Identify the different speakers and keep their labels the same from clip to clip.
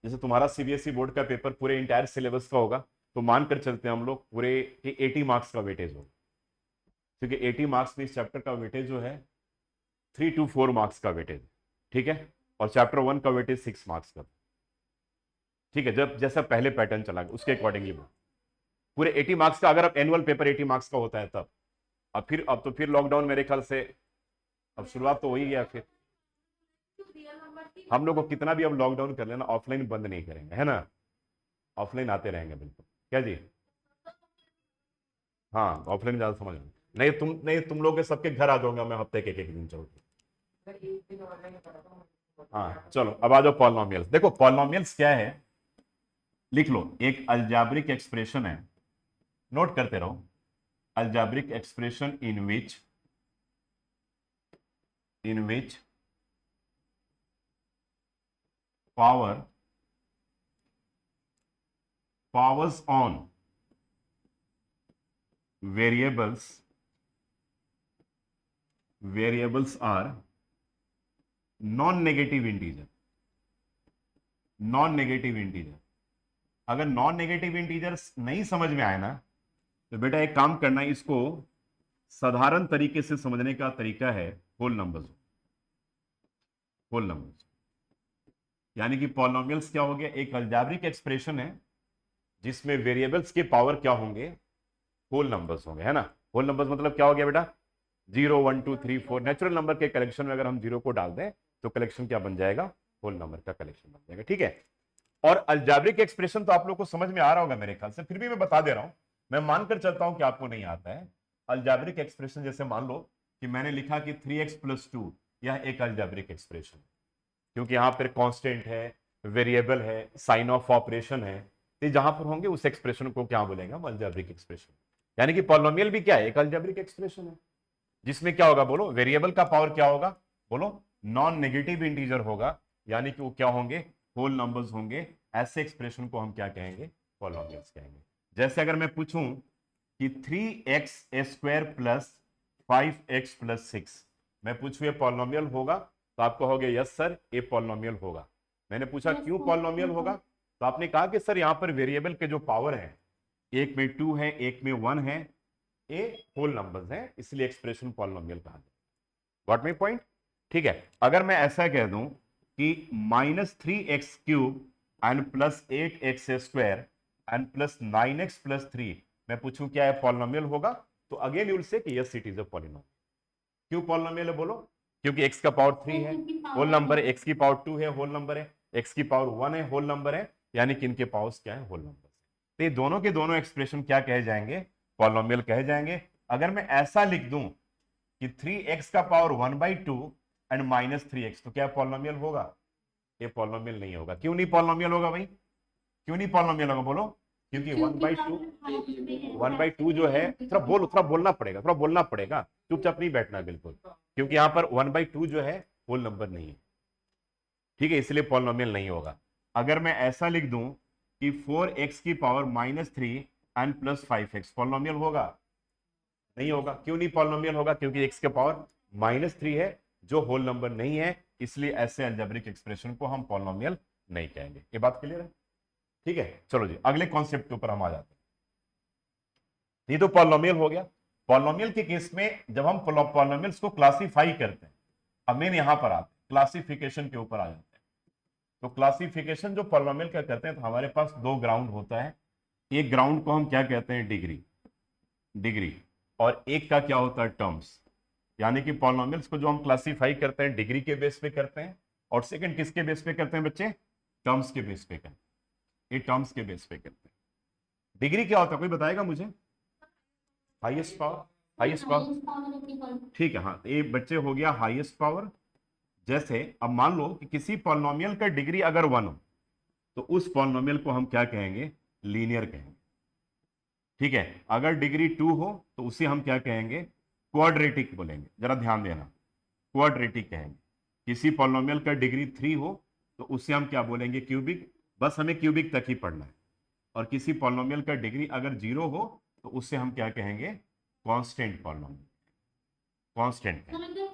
Speaker 1: जैसे तुम्हारा CBSE board का पेपर पूरे इंटायर सिलेबस का होगा, तो मानकर चलते हैं हम लोग पूरे 80 मार्क्स का वेटेज होगा, क्योंकि 80 मार्क्स में इस चैप्टर का वेटेज जो है 3 to 4 मार्क्स का वेटेज, ठीक है। और चैप्टर 1 का वेटेज 6 मार्क्स का, ठीक है। जब जैसा पहले पैटर्न चला गया उसके अकॉर्डिंगली पूरे 80 मार्क्स का, अगर अब एनुअल पेपर 80 मार्क्स का होता है तब। अब तो फिर लॉकडाउन मेरे ख्याल से, अब शुरुआत तो हो ही गया फिर। हम लोग को कितना भी अब लॉकडाउन कर लेना, ऑफलाइन बंद नहीं करेंगे, है ना। ऑफलाइन आते रहेंगे बिल्कुल, क्या जी। हाँ, ऑफलाइन ज्यादा समझ में नहीं, तुम लोग के सबके घर आ जाऊंगा मैं हफ्ते के एक दिन चलो। हाँ चलो, अब आ जाओ पॉलिनोमियल्स। देखो पॉलिनोमियल्स क्या है, लिख लो। एक अल्जाब्रिक एक्सप्रेशन है, नोट करते रहो। Algebraic expression in which power powers on variables are non-negative integer। अगर नॉन नेगेटिव इंटीजर्स नहीं समझ में आए ना, तो बेटा एक काम करना, इसको साधारण तरीके से समझने का तरीका है होल नंबर्स। यानी कि पॉलिनोमियल्स क्या हो गया, एक अलजेब्रिक एक्सप्रेशन है जिसमें वेरिएबल्स के पावर क्या होंगे, होल नंबर्स होंगे, है ना। होल नंबर्स मतलब क्या हो गया बेटा, 0 1 2 3 4 नेचुरल नंबर के कलेक्शन में अगर हम 0 को डाल दें तो कलेक्शन क्या बन जाएगा, होल नंबर का कलेक्शन बन जाएगा, ठीक है। और अलजेब्रिक एक्सप्रेशन तो आप लोग को समझ में आ रहा होगा मेरे ख्याल से, फिर भी मैं बता दे रहा हूं। मैं मानकर चलता हूं कि आपको नहीं आता है अलजेब्रिक एक्सप्रेशन। जैसे मान लो कि मैंने लिखा कि 3x+2, यह एक अलजेब्रिक एक्सप्रेशन, क्योंकि यहां पर कांस्टेंट है, वेरिएबल है, साइन ऑफ ऑपरेशन है, तो जहां पर होंगे उस एक्सप्रेशन को क्या बोलेंगे हम, अलजेब्रिक एक्सप्रेशन। यानी कि पॉलिनोमियल भी क्या है, एक अलजेब्रिक एक्सप्रेशन है, जिसमें क्या होगा बोलो, वेरिएबल का पावर क्या होगा बोलो, नॉन नेगेटिव इंटीजर होगा, यानी कि वो क्या होंगे, होल नंबर्स होंगे। ऐसे एक्सप्रेशन को हम क्या कहेंगे, पॉलिनोमियल्स कहेंगे। जैसे अगर मैं पूछूं कि 3x² + 5x + 6, मैं पूछूं ये पॉलिनोमियल होगा, तो आप कहोगे यस सर ये पॉलिनोमियल होगा। मैंने पूछा क्यों पॉलिनोमियल होगा, तो आपने कहा कि सर यहां पर वेरिएबल के जो पावर है, एक में 2 है, एक में 1 है, ये होल नंबर्स हैं, इसलिए एक्सप्रेशन पॉलिनोमियल कहा जाता है। गॉट माय पॉइंट, ठीक है। अगर मैं ऐसा कह दूं कि -3x³ and +8x² and +9x+3, मैं पूछूं क्या है पॉलिनोमियल होगा, तो अगेन यू विल से कि yes it is a polynomial. क्यों पॉलिनोमियल है बोलो, क्योंकि x का पावर 3 है, होल नंबर है, x की पावर 2 है, होल नंबर है, x की पावर 1 है, होल नंबर है, यानी कि इनके पावर्स क्या है, होल नंबर। तो ये दोनों के दोनों एक्सप्रेशन क्या कहे जाएंगे, पॉलिनोमियल कहे जाएंगे। अगर मैं ऐसा लिख दूं कि 3x का पावर 1/2 एंड -3x, तो क्या पॉलिनोमियल होगा, ये पॉलिनोमियल नहीं होगा। क्यों नहीं पॉलिनोमियल होगा भाई, क्यों नहीं पॉलिनोमियल होगा बोलो, क्योंकि 1/2 जो है, थोड़ा बोलना पड़ेगा, चुपचाप नहीं बैठना बिल्कुल, क्योंकि यहां पर 1/2 जो है होल नंबर नहीं है, ठीक है, इसलिए पॉलिनोमियल नहीं होगा। अगर मैं ऐसा लिख दूं कि 4x की पावर -3 एंड +5x, पॉलिनोमियल होगा, नहीं होगा। क्यों नहीं पॉलिनोमियल होगा, क्योंकि x के पावर -3 है जो होल नंबर नहीं है, इसलिए ऐसे अलजेब्रिक एक्सप्रेशन को हम पॉलिनोमियल नहीं कहेंगे। ये बात क्लियर है, ठीक है। चलो जी अगले कॉन्सेप्ट के ऊपर हम आ जाते हैं। ये तो पॉलिनोमियल हो गया। पॉलिनोमियल के केस में जब हम पॉलिनोमियल्स को क्लासीफाई करते हैं, अब मेन यहां पर आते हैं क्लासिफिकेशन के ऊपर आ जाते हैं। तो क्लासिफिकेशन जो पॉलिनोमियल का करते हैं, तो हमारे पास दो ग्राउंड होता है। एक ग्राउंड को हम क्या कहते हैं, डिग्री, और एक का क्या होता है, टर्म्स। यानी कि पॉलिनोमियल्स को जो हम क्लासीफाई करते हैं डिग्री के बेस पे करते हैं, और सेकंड किसके बेस पे करते हैं बच्चे, टर्म्स के बेस पे करते हैं। ये टर्म्स के बेस पे करते हैं। डिग्री क्या होता है, कोई बताएगा मुझे, हाईएस्ट पावर, ठीक है। हाँ, तो ये बच्चे हो गया हाईएस्ट पावर। जैसे अब मान लो कि किसी पॉलिनोमियल का डिग्री अगर 1 हो, तो उस पॉलिनोमियल को हम क्या कहेंगे, लीनियर कहेंगे, ठीक है। अगर डिग्री 2 हो तो उसे हम क्या कहेंगे, क्वाड्रेटिक बोलेंगे। जरा ध्यान देना, क्वाड्रेटिक कहेंगे। किसी पॉलिनोमियल का डिग्री 3 हो तो उसे हम क्या बोलेंगे, क्यूबिक। बस हमें क्यूबिक तक ही पढ़ना है। और किसी पॉलिनोमियल का डिग्री अगर 0 हो तो उससे हम क्या कहेंगे, कांस्टेंट पॉलिनोमियल, कांस्टेंट कहेंगे।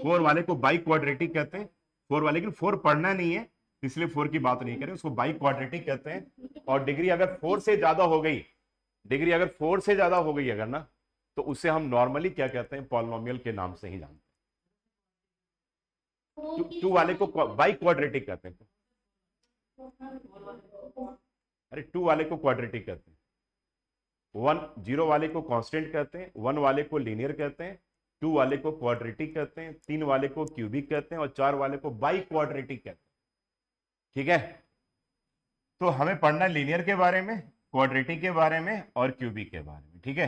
Speaker 1: 4 वाले को बाई क्वाड्रेटिक कहते हैं, 4 वाले की 4 पढ़ना नहीं है, इसलिए 4 की बात नहीं करें, उसको बाई क्वाड्रेटिक कहते हैं। और डिग्री अगर 4 से ज्यादा हो गई, डिग्री अगर 4 से ज्यादा हो गई अगर ना, तो उसे हम नॉर्मली क्या कहते हैं, पॉलिनोमियल के नाम से ही जानते हैं। टू वाले को बाई क्वाड्रेटिक कहते हैं। अरे 2 वाले को क्वाड्रेटिक कहते हैं, 0 वाले को कांस्टेंट कहते हैं, 1 वाले को लीनियर कहते हैं, 2 वाले को क्वाड्रेटिक कहते हैं, 3 वाले को क्यूबिक कहते हैं, और 4 वाले को बाई क्वाड्रेटिक कहते हैं। ठीक है, तो हमें पढ़ना है लीनियर के बारे में, क्वाड्रेटिक के बारे में और क्यूबिक के बारे में। ठीक है,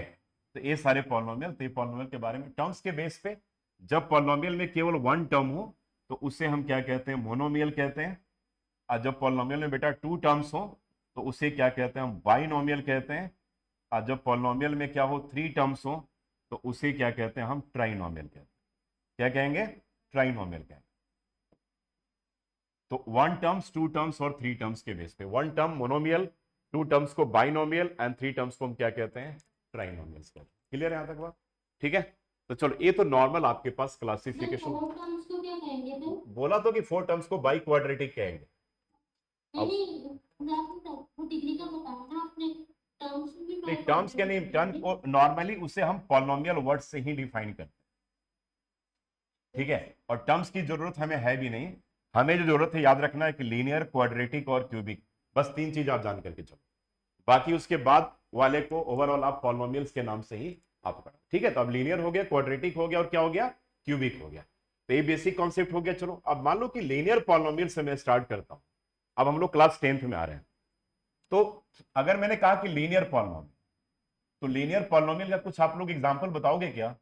Speaker 1: तो ये सारे पॉलिनोमियल, तो पॉलिनोमियल के बारे में टर्म्स के बेस पे, जब पॉलिनोमियल में केवल 1 टर्म हो तो उसे हम क्या कहते हैं, मोनोमियल कहते हैं। और जब पॉलिनोमियल में बेटा 2 टर्म्स हो तो उसे क्या कहते हैं, हम बाइनोमियल कहते हैं। और जब पॉलिनोमियल में क्या हो, 3 टर्म्स हो तो उसे क्या कहते हैं, हम ट्राइनोमियल कहते हैं। क्या कहेंगे, ट्राइनोमियल कहेंगे। तो 1 टर्म्स, 2 टर्म्स और 3 टर्म्स के बेस पे, 1 टर्म मोनोमियल, 2 टर्म्स को बाइनोमियल एंड 3 टर्म्स को हम क्या कहते हैं, ट्राइनोमियल्स कहते हैं। क्लियर है यहां तक बात? ठीक है, तो चलो ये तो नॉर्मल आपके पास क्लासिफिकेशन। बोला तो कि 4 टर्म्स को बाई क्वाड्रेटिक कहेंगे। टर्म्स के नहीं, टर्म को नॉर्मली उसे हम पॉलिनोमियल वर्ड से ही डिफाइन करते हैं। ठीक है, और टर्म्स की जरूरत हमें है भी नहीं, हमें जो जरूरत है याद रखना है कि लीनियर, क्वाड्रेटिक और क्यूबिक, बस 3 चीज आप जान करके चलो। बाकी उसके बाद वाले को ओवरऑल आप पॉलिनोमियल्स के नाम से ही आप पढ़ो। ठीक है, तो अब लीनियर हो गया, क्वाड्रेटिक हो गया और क्या हो गया, क्यूबिक हो गया। तो ये बेसिक कॉन्सेप्ट हो गया। चलो अब मान लो कि लीनियर पॉलिनोमियल से मैं स्टार्ट करता हूं। अब हम लोग क्लास 10th में आ रहे हैं, तो अगर मैंने कहा कि लीनियर पॉलिनोमियल, तो लीनियर पॉलिनोमियल का कुछ आप लोग एग्जांपल बताओगे क्या?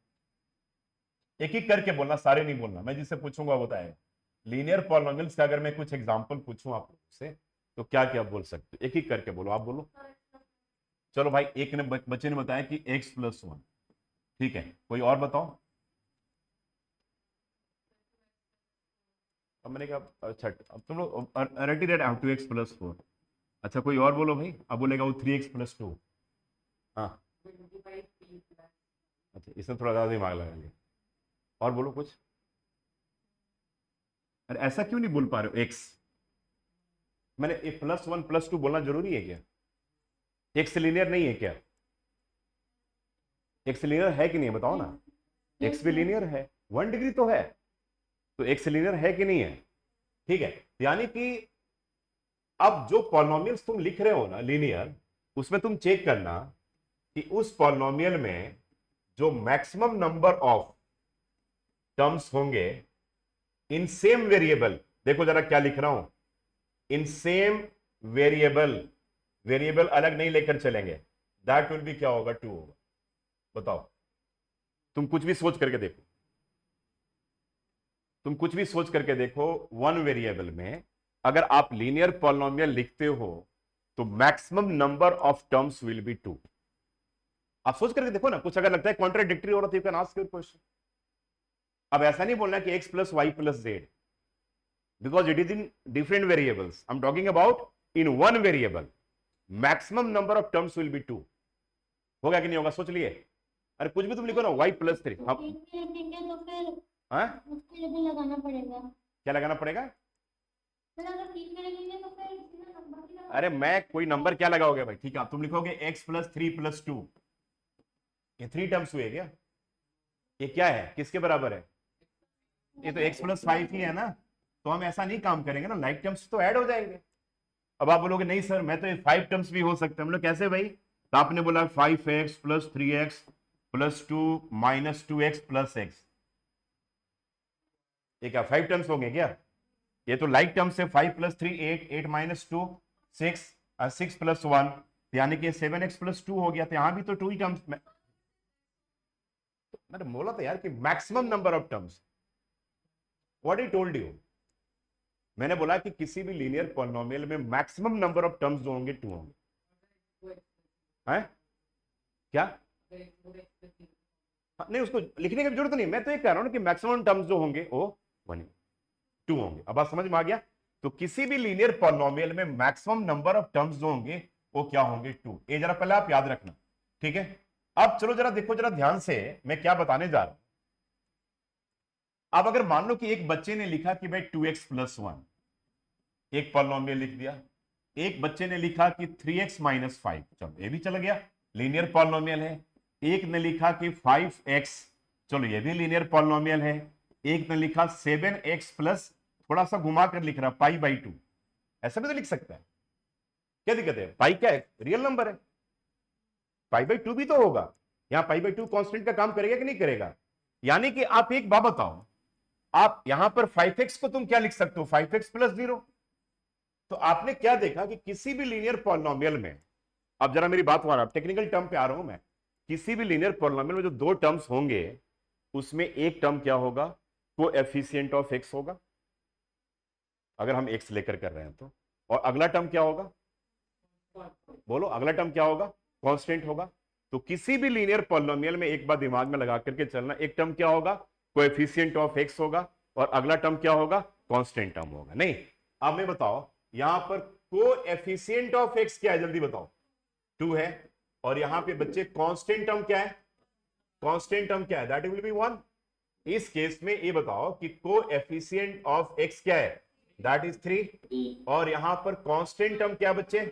Speaker 1: एक एक करके बोलना, सारे नहीं बोलना, मैं जिससे पूछूंगा बताएगा। लीनियर पॉलिनोमियल्स का अगर मैं कुछ एग्जांपल पूछूं आप लोग से तो क्या क्या बोल सकते हो? एक एक करके बोलो, आप बोलो। चलो भाई, एक ने बच्चे ने बताया कि x+1। ठीक है, कोई और बताओ। अब मैंने कहा अच्छा, अब तुम लोग रेडी रेड 2x+4। अच्छा कोई और बोलो भाई, अब बोलेगा वो 3x+2। हाँ अच्छा, इसमें थोड़ा ज्यादा दिमाग लगाएंगे। और बोलो कुछ। अरे ऐसा क्यों नहीं बोल पा रहे हो? x मैंने +1+2 बोलना जरूरी है क्या? x लीनियर नहीं है क्या? x लीनियर है कि नहीं है बताओ ना। x भी लीनियर है, 1 डिग्री तो है, तो x लीनियर है कि नहीं है? ठीक है, यानी कि अब जो पॉलिनोमियल्स तुम लिख रहे हो ना लीनियर, उसमें तुम चेक करना कि उस पॉलिनोमियल में जो मैक्सिमम नंबर ऑफ टर्म्स होंगे इन सेम वेरिएबल, देखो जरा क्या लिख रहा हूं, इन सेम वेरिएबल, वेरिएबल अलग नहीं लेकर चलेंगे, दैट विल बी क्या होगा, 2 होगा। बताओ, तुम कुछ भी सोच करके देखो, तुम कुछ भी सोच करके देखो, 1 वेरिएबल में अगर आप लीनियर पॉलिनोमियल लिखते हो तो maximum number of terms will be 2। आप सोच करके देखो ना, कुछ अगर लगता है कॉन्ट्राडिक्टरी हो रहा है, you can ask your question. अब ऐसा नहीं बोलना कि x + y + z, because it is in different variables. I'm talking about in one variable maximum number of terms will be 2। होगा कि नहीं होगा, सोच लिए। अरे कुछ भी तुम लिखो ना, y+3। हाँ लगाना पड़ेगा, क्या लगाना पड़ेगा? अरे मैं कोई नंबर क्या लगाओगे भाई? ठीक है, तुम लिखोगे x + 3 + 2, ये 3 टर्म्स हुए क्या? ये क्या है, किसके बराबर है? ये तो x + 5 ही है ना, तो हम ऐसा नहीं काम करेंगे ना, लाइक टर्म्स तो ऐड हो जाएंगे। अब आप बोलोगे नहीं सर, मैं तो ये 5 टर्म्स भी हो सकते हैं। हम लोग कैसे भाई? तो आपने बोला 5x + 3x + 2 - 2x + x, ये क्या 5 टर्म्स होंगे क्या? ये तो लाइक टर्म्स है। 5 + 3 8, 8 - 2 6, 6 + 1, यानी कि 7x + 2 हो गया। तो यहां भी तो 2 ही टर्म्स में, मैंने बोला था यार कि maximum number of terms. What I told you, मैंने बोला कि किसी भी लीनियर पॉलिनोमियल में मैक्सिमम नंबर ऑफ टर्म्स जो होंगे 2 होंगे। हैं क्या? नहीं, उसको लिखने की जरूरत नहीं, मैं तो ये कह रहा हूं कि मैक्सिमम टर्म्स जो होंगे वो 2 होंगे। अब बात समझ में आ गया? तो किसी भी लीनियर पॉलिनोमियल में मैक्सिमम नंबर ऑफ टर्म्स जो होंगे वो क्या होंगे, 2। ये जरा पहले आप याद रखना, ठीक है। अब चलो जरा देखो जरा ध्यान से, मैं क्या बताने जा रहा हूं। अब अगर मान लो कि एक बच्चे ने लिखा कि भाई 2x + 1, एक पॉलिनोमियल लिख दिया। एक बच्चे ने लिखा कि 3x माइनस 5, चलो ये भी चल गया, लीनियर पॉलिनोमियल है। एक ने लिखा कि 5x, चलो ये भी लीनियर पॉलिनोमियल है। एक ने लिखा 7x प्लस, थोड़ा सा घुमा कर लिख रहा पाई बाई 2, ऐसा भी तो लिख सकता है, क्या दिक्कत है? पाई क्या है? रियल नंबर है, पाई बाई 2 भी तो होगा। यहां पाई बाई 2 कांस्टेंट का काम करेगा कि नहीं करेगा? यानी कि आप एक बात बताओ, आप यहां पर 5x को तुम क्या लिख सकते हो? 5x plus 0। तो आपने क्या देखा कि किसी भी लीनियर पॉलिनोमियल में, अब जरा मेरी बात हो रहा है, टेक्निकल टर्म पे आ रहा हूं मैं, किसी भी लीनियर पॉलिनोमियल में जो दो टर्म्स होंगे उसमें एक टर्म क्या होगा? कोएफिशिएंट ऑफ x होगा, अगर हम x लेकर कर रहे हैं तो। और अगला टर्म क्या होगा? बोलो, अगला टर्म क्या होगा? कांस्टेंट होगा। तो किसी भी लीनियर पॉलिनोमियल में एक बात दिमाग में लगा करके चलना, एक टर्म क्या होगा? कोएफिशिएंट ऑफ x होगा, और अगला टर्म क्या होगा? कांस्टेंट टर्म होगा। नहीं, अब मैं बताओ, यहां पर कोएफिशिएंट ऑफ x क्या है? जल्दी बताओ। 2 है। और यहां पे बच्चे कांस्टेंट टर्म क्या है? कांस्टेंट टर्म क्या है? That will B 1। इस केस में ये बताओ कि कोएफिशिएंट ऑफ x क्या है? That is 3। और यहां पर कांस्टेंट टर्म क्या है बच्चे?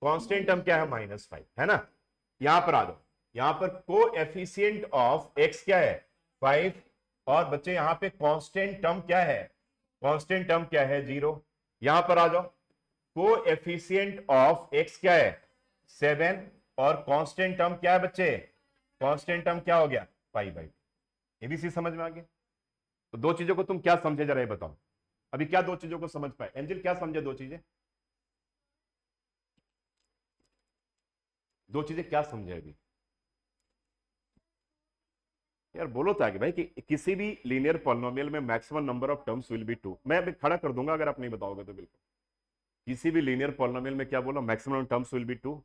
Speaker 1: कांस्टेंट टर्म क्या है? -5, है ना? यहां पर आ जाओ, यहां पर कोएफिशिएंट ऑफ x क्या है? 5। और बच्चे यहां पे कांस्टेंट टर्म क्या है? कांस्टेंट टर्म क्या है? 0। यहां पर आ जाओ, कोएफिशिएंट ऑफ x क्या है? 7। और कांस्टेंट टर्म क्या है बच्चे? कांस्टेंट टर्म क्या हो गया? Pi by. एबीसी समझ में आ गया? तो दो चीजों को तुम क्या समझे जरा ये बताओ। अभी क्या दो चीजों को समझ पाए? एंजल क्या समझे? दो चीजें, दो चीजें क्या समझे अभी? यार बोलो तो आगे भाई, कि किसी भी लीनियर पॉलिनोमियल में maximum number of terms will be 2। मैं अभी खड़ा कर दूंगा अगर आप नहीं बताओगे तो। बिल्कुल, किसी भी लीनियर पॉलिनोमियल में क्या बोलो? Maximum terms will be 2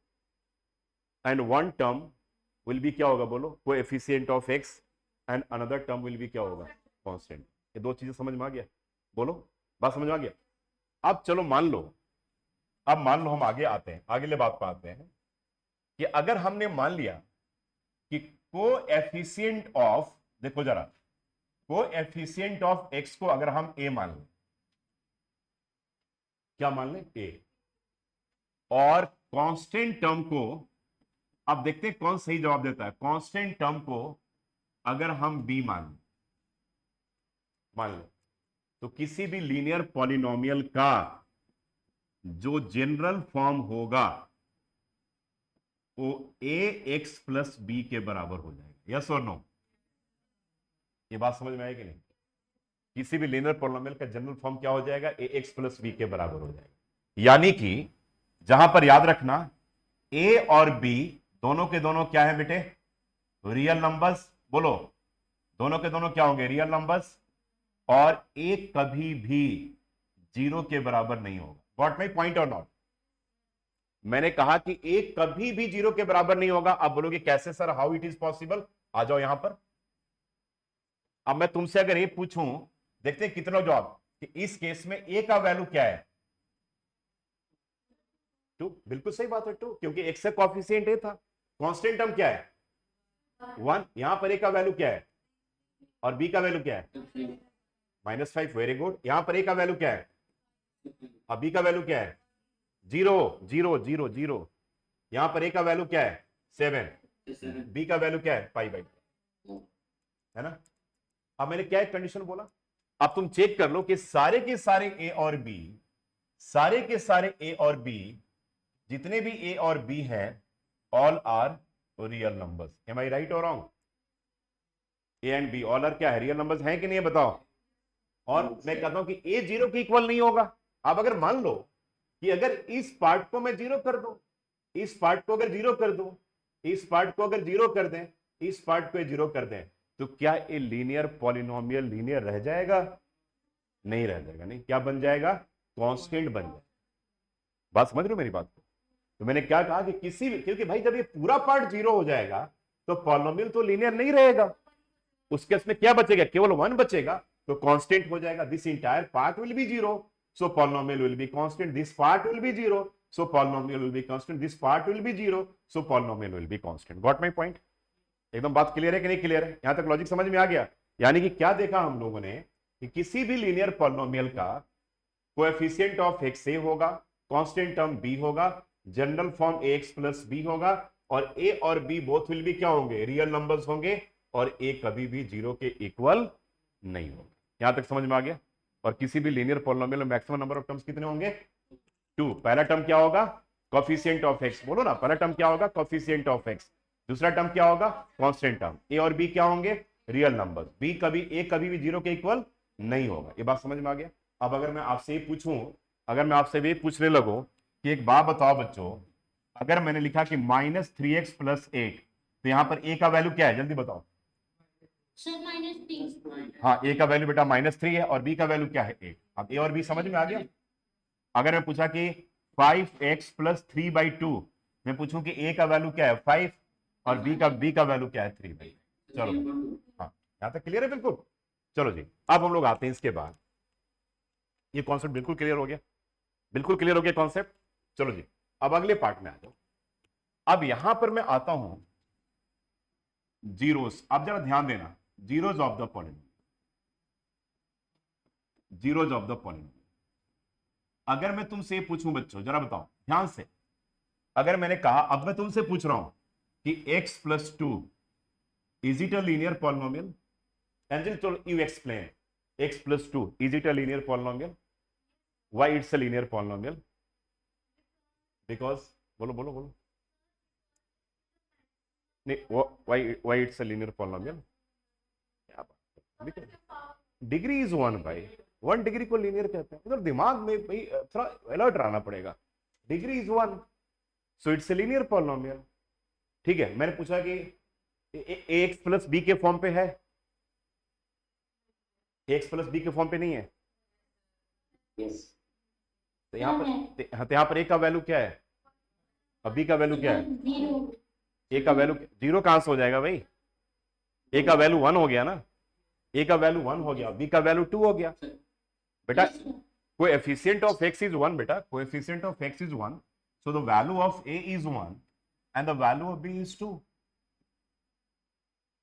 Speaker 1: and one term will be क्या होगा? बोलो, coefficient of x and another term will be क्या होगा? कांस्टेंट। ये दो चीजें समझ में आ गया? बोलो, बात समझ में आ गया? अब चलो मान लो, अब मान लो हम आगे आते हैं, अगले बात पर आते हैं कि अगर हमने मान लिया कि कोएफिशिएंट ऑफ, देखो जरा, कोएफिशिएंट ऑफ x को अगर हम a मान लें, क्या मान लें? a। और कांस्टेंट टर्म को, अब देखते हैं कौन सही जवाब देता है। कांस्टेंट टर्म को अगर हम b मान लें, तो किसी भी लीनियर पॉलिनोमियल का जो जनरल फॉर्म होगा वो ax प्लस b के बराबर हो जाएगा। यस और नो? ये बात समझ में आई कि नहीं? किसी भी लीनियर पॉलिनोमियल का जनरल फॉर्म क्या हो जाएगा? ax प्लस b के बराबर हो जाएगा। यानी कि जहां पर याद रखना, a और b दोनों के दोनों क्या है बेटे? Real numbers. बोलो, दोनों के दोनों क्या होंगे? Real numbers. और एक कभी भी 0 के बराबर नहीं होगा। गॉट माई पॉइंट और नॉट? मैंने कहा कि एक कभी भी 0 के बराबर नहीं होगा। आप बोलोगे कैसे sir, how it is possible? आ जाओ यहां पर। अब मैं तुमसे अगर ये पूछूं, देखते हैं कितना जवाब, कि इस केस में a का वैल्यू क्या है? 2। बिल्कुल सही बात है, 2, क्योंकि x से कोएफिशिएंट a था। कांस्टेंट टर्म क्या है? 1। यहां पर a का वैल्यू क्या है? और b का वैल्यू क्या है? -5। Very good. यहां पर a का वैल्यू क्या है? और b का वैल्यू क्या है? 0 0 0 0। यहां पर a का वैल्यू क्या है? 7। b का वैल्यू क्या है? पाई बाई, है ना? अब मैंने क्या एक कंडीशन बोला, अब तुम चेक कर लो कि सारे के सारे a और b, सारे के सारे a और b, जितने भी a और b हैं, all are real numbers. Am I right और wrong? a and b all are क्या है? रियल नंबर्स हैं कि नहीं? बताओ। और मैं कहता हूं कि a 0 के इक्वल नहीं होगा। अब अगर मान लो कि अगर इस पार्ट को मैं 0 कर दूं, इस पार्ट को अगर 0 कर दूं, इस पार्ट को अगर 0 कर दें, इस पार्ट को 0 कर दें, तो क्या ये लीनियर पॉलिनोमियल लीनियर रह जाएगा? नहीं रह जाएगा। नहीं, क्या बन जाएगा? कांस्टेंट बन जाएगा। बात समझ रहे हो मेरी बात को? तो मैंने क्या कहा कि किसी भी, क्योंकि भाई जब ये पूरा पार्ट 0 हो जाएगा तो पॉलिनोमियल तो लीनियर नहीं रहेगा। उस केस में क्या बचेगा? केवल 1 बचेगा, तो कांस्टेंट हो जाएगा। This entire part will be 0, so polynomial will be constant. This part will be 0, so polynomial will be constant. This part will be 0, so polynomial will be constant. Got my point? एकदम बात clear है कि नहीं clear है? यहां तक logic समझ में आ गया? यानी कि क्या देखा हम लोगों ने कि किसी भी लीनियर पॉलिनोमियल का कोएफिशिएंट ऑफ एक्स ए होगा, कांस्टेंट टर्म बी होगा, जनरल फॉर्म ए एक्स प्लस बी होगा, और ए और बी बोथ विल बी क्या होंगे, रियल नंबर्स होंगे, और ए कभी भी जीरो के इक्वल नहीं होगा। यहां तक समझ में आ गया। और किसी भी लीनियर पॉलिनोमियल में मैक्सिमम नंबर ऑफ टर्म्स कितने होंगे, 2। पहला टर्म क्या होगा, कोएफिशिएंट ऑफ एक्स, बोलो ना, पहला टर्म क्या होगा, कोएफिशिएंट ऑफ एक्स, दूसरा टर्म क्या होगा, कांस्टेंट टर्म। ए और बी क्या होंगे, रियल नंबर। बी कभी ए कभी भी जीरो के इक्वल नहीं होगा। ये बात समझ में आ गया। अब अगर मैं आपसे ये पूछूं, अगर मैं आपसे ये पूछने लगूं कि एक बात बताओ बच्चों, अगर मैंने लिखा कि -3x + 8, तो यहां पर ए का वैल्यू क्या है, जल्दी बताओ।
Speaker 2: सर -3।
Speaker 1: हाँ, ए का वैल्यू बेटा -3 है, और बी का वैल्यू क्या है, 8। अब ए और बी समझ में आ गया। अगर मैं पूछा कि 5x + 3/2, मैं पूछूं कि ए का वैल्यू क्या है 5, और बी का वैल्यू क्या है 3/2। चलो, हाँ, यहां तक क्लियर है बिल्कुल। चलो जी, अब हम लोग आते हैं इसके बाद। ये कॉन्सेप्ट बिल्कुल क्लियर हो गया, बिल्कुल क्लियर हो गया कॉन्सेप्ट। चलो जी, अब अगले पार्ट में आ जाओ। अब यहां पर मैं आता हूं जीरोस। अब जरा ध्यान देना, zeros of the polynomial, zeros of the polynomial. अगर मैं तुमसे पूछूं बच्चों, जरा बताओ ध्यान से, अगर मैंने कहा, अब मैं तुमसे पूछ रहा हूं कि x + 2 is it a linear polynomial, एंजल तो you explain, x + 2 is it a linear polynomial, why it's a linear polynomial, because, बोलो बोलो बोलो, नहीं, why it's a linear polynomial, degree is 1 भाई, 1 डिग्री को लीनियर कहते हैं। उधर दिमाग में भाई थोड़ा अलर्ट रहना पड़ेगा। Degree is 1, so it's a linear polynomial. ठीक है, मैंने पूछा कि एक्स प्लस बी के फॉर्म पे है, एक्स प्लस बी के फॉर्म पे नहीं है।
Speaker 2: यस।
Speaker 1: तो यहाँ पर ए का वैल्यू क्या है, और बी का वैल्यू क्या है,
Speaker 2: 0।
Speaker 1: ए का वैल्यू 0 कहां से हो जाएगा भाई, ए का वैल्यू 1 हो गया ना, ए का वैल्यू 1 हो गया, बी का वैल्यू 2 हो गया बेटा। कोएफिशिएंट ऑफ x इज 1 बेटा, coefficient of x is 1, so the value of a is 1 and the value of b is 2,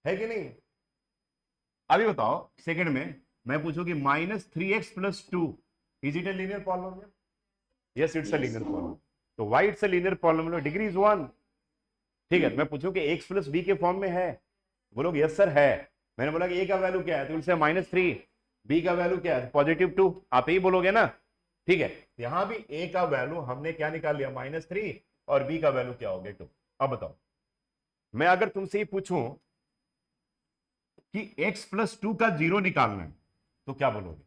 Speaker 1: है कि नहीं। अभी बताओ सेकंड में मैं पूछूं कि -3x + 2 is it a linear polynomial, yes it's a linear polynomial. तो why it's a linear polynomial, degree is 1। ठीक है, मैं पूछूं कि x + b के फॉर्म में है, बोलोगे यस सर है। मैंने बोला कि a का वैल्यू क्या है, तो इससे -3, b का वैल्यू क्या है, +2, आप ही बोलोगे ना। ठीक है, यहां भी a का वैल्यू हमने क्या निकाल लिया, -3, और b का वैल्यू क्या हो गया 2। अब बताओ, मैं अगर तुमसे ये पूछूं कि x + 2 का 0 निकालना है, तो क्या बोलोगे।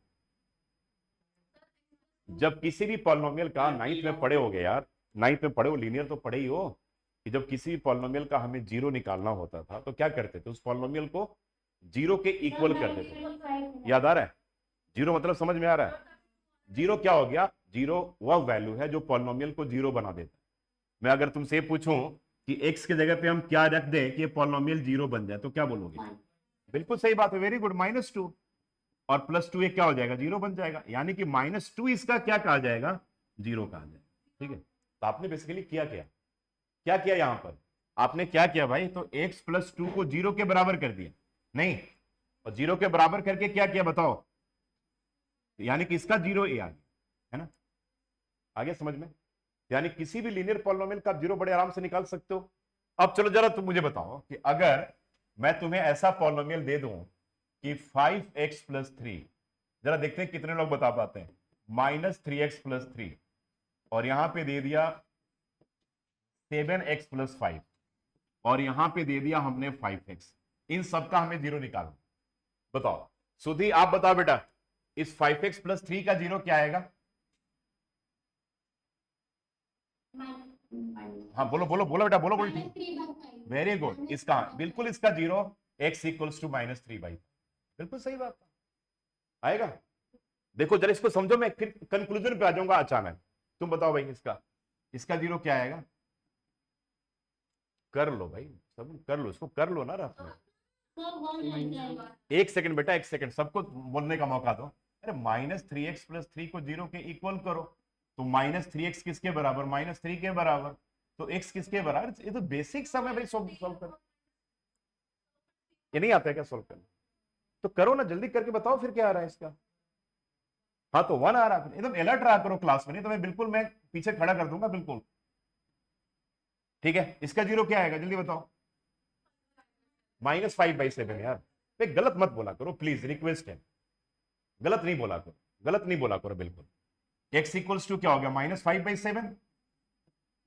Speaker 1: जब किसी भी पॉलिनोमियल का, नाइन्थ में पढ़े होगे यार, नाइन्थ में पढ़े हो, लीनियर तो पढ़े ही हो, कि जब किसी भी पॉलिनोमियल का हमें 0 निकालना होता था तो क्या करते थे, उस पॉलिनोमियल को 0 के इक्वल करते थे। याद आ रहा है, 0 मतलब समझ में आ रहा है, 0 क्या हो गया, 0 वह वैल्यू है जो पॉलिनोमियल को 0 बना देता है। मैं अगर तुमसे पूछूं कि x की जगह पे हम क्या रख दें कि ये पॉलिनोमियल 0 बन जाए, तो क्या बोलोगे, बिल्कुल सही बात है, वेरी गुड, -2, और +2 एक क्या हो जाएगा, 0 बन जाएगा, यानी कि -2 इसका क्या कहा जाएगा, 0 कहा जाएगा। ठीक है, तो आपने बेसिकली किया क्या, क्या किया यहां पर, आपने क्या किया भाई, तो x + 2 को 0 के बराबर कर दिया, नहीं, और 0 के बराबर करके क्या किया बताओ, यानी कि इसका 0 a आ गया, है ना, आगे समझ में। यानी किसी भी लीनियर पॉलिनोमियल का 0 बड़े आराम से निकाल सकते हो। अब चलो जरा तुम मुझे बताओ कि अगर मैं तुम्हें ऐसा पॉलिनोमियल दे दूं कि 5x + 3, जरा देखते हैं कितने लोग बता पाते हैं, -3x + 3, और यहां पे दे दिया 7x + 5, और यहां पे दे दिया हमने 5x, इन सबका हमें 0 निकालना। बताओ सुधी, आप बताओ बेटा, इस 5x + 3 का 0 क्या आएगा। हाँ बोलो बोलो बोलो बेटा, बोलो बोलो, ठीक, वेरी गुड, इसका बिल्कुल, इसका 0 x = -3/5, बिल्कुल सही बात आएगा। देखो जरा इसको समझो, मैं फिर कंक्लूजन पे आ जाऊंगा अचानक। तुम बताओ भाई, इसका 0 क्या आएगा, कर लो भाई, सब कर लो, इसको कर लो ना रात में। एक सेकंड बेटा, एक सेकंड, सबको बोलने का मौका दो। अरे -3x + 3 को 0 के इक्वल करो, तो -3x किसके बराबर, -3 के बराबर, तो x किसके बराबर, ये तो बेसिक सब है भाई, सॉल्व कर, ये नहीं आता है क्या सॉल्व करना, तो करो ना, जल्दी करके बताओ फिर क्या आ रहा है इसका। हाँ तो 1 आ रहा है, एकदम अलर्ट रहा करो क्लास में, नहीं तो मैं पीछे खड़ा कर दूंगा बिल्कुल। ठीक है, इसका जीरो क्या आएगा जल्दी बताओ। -5/7 यार, गलत मत बोला करो प्लीज, रिक्वेस्ट है, गलत नहीं बोला करो, गलत नहीं बोला करो बिल्कुल। x इक्वल्स टू क्या हो गया, -5/7।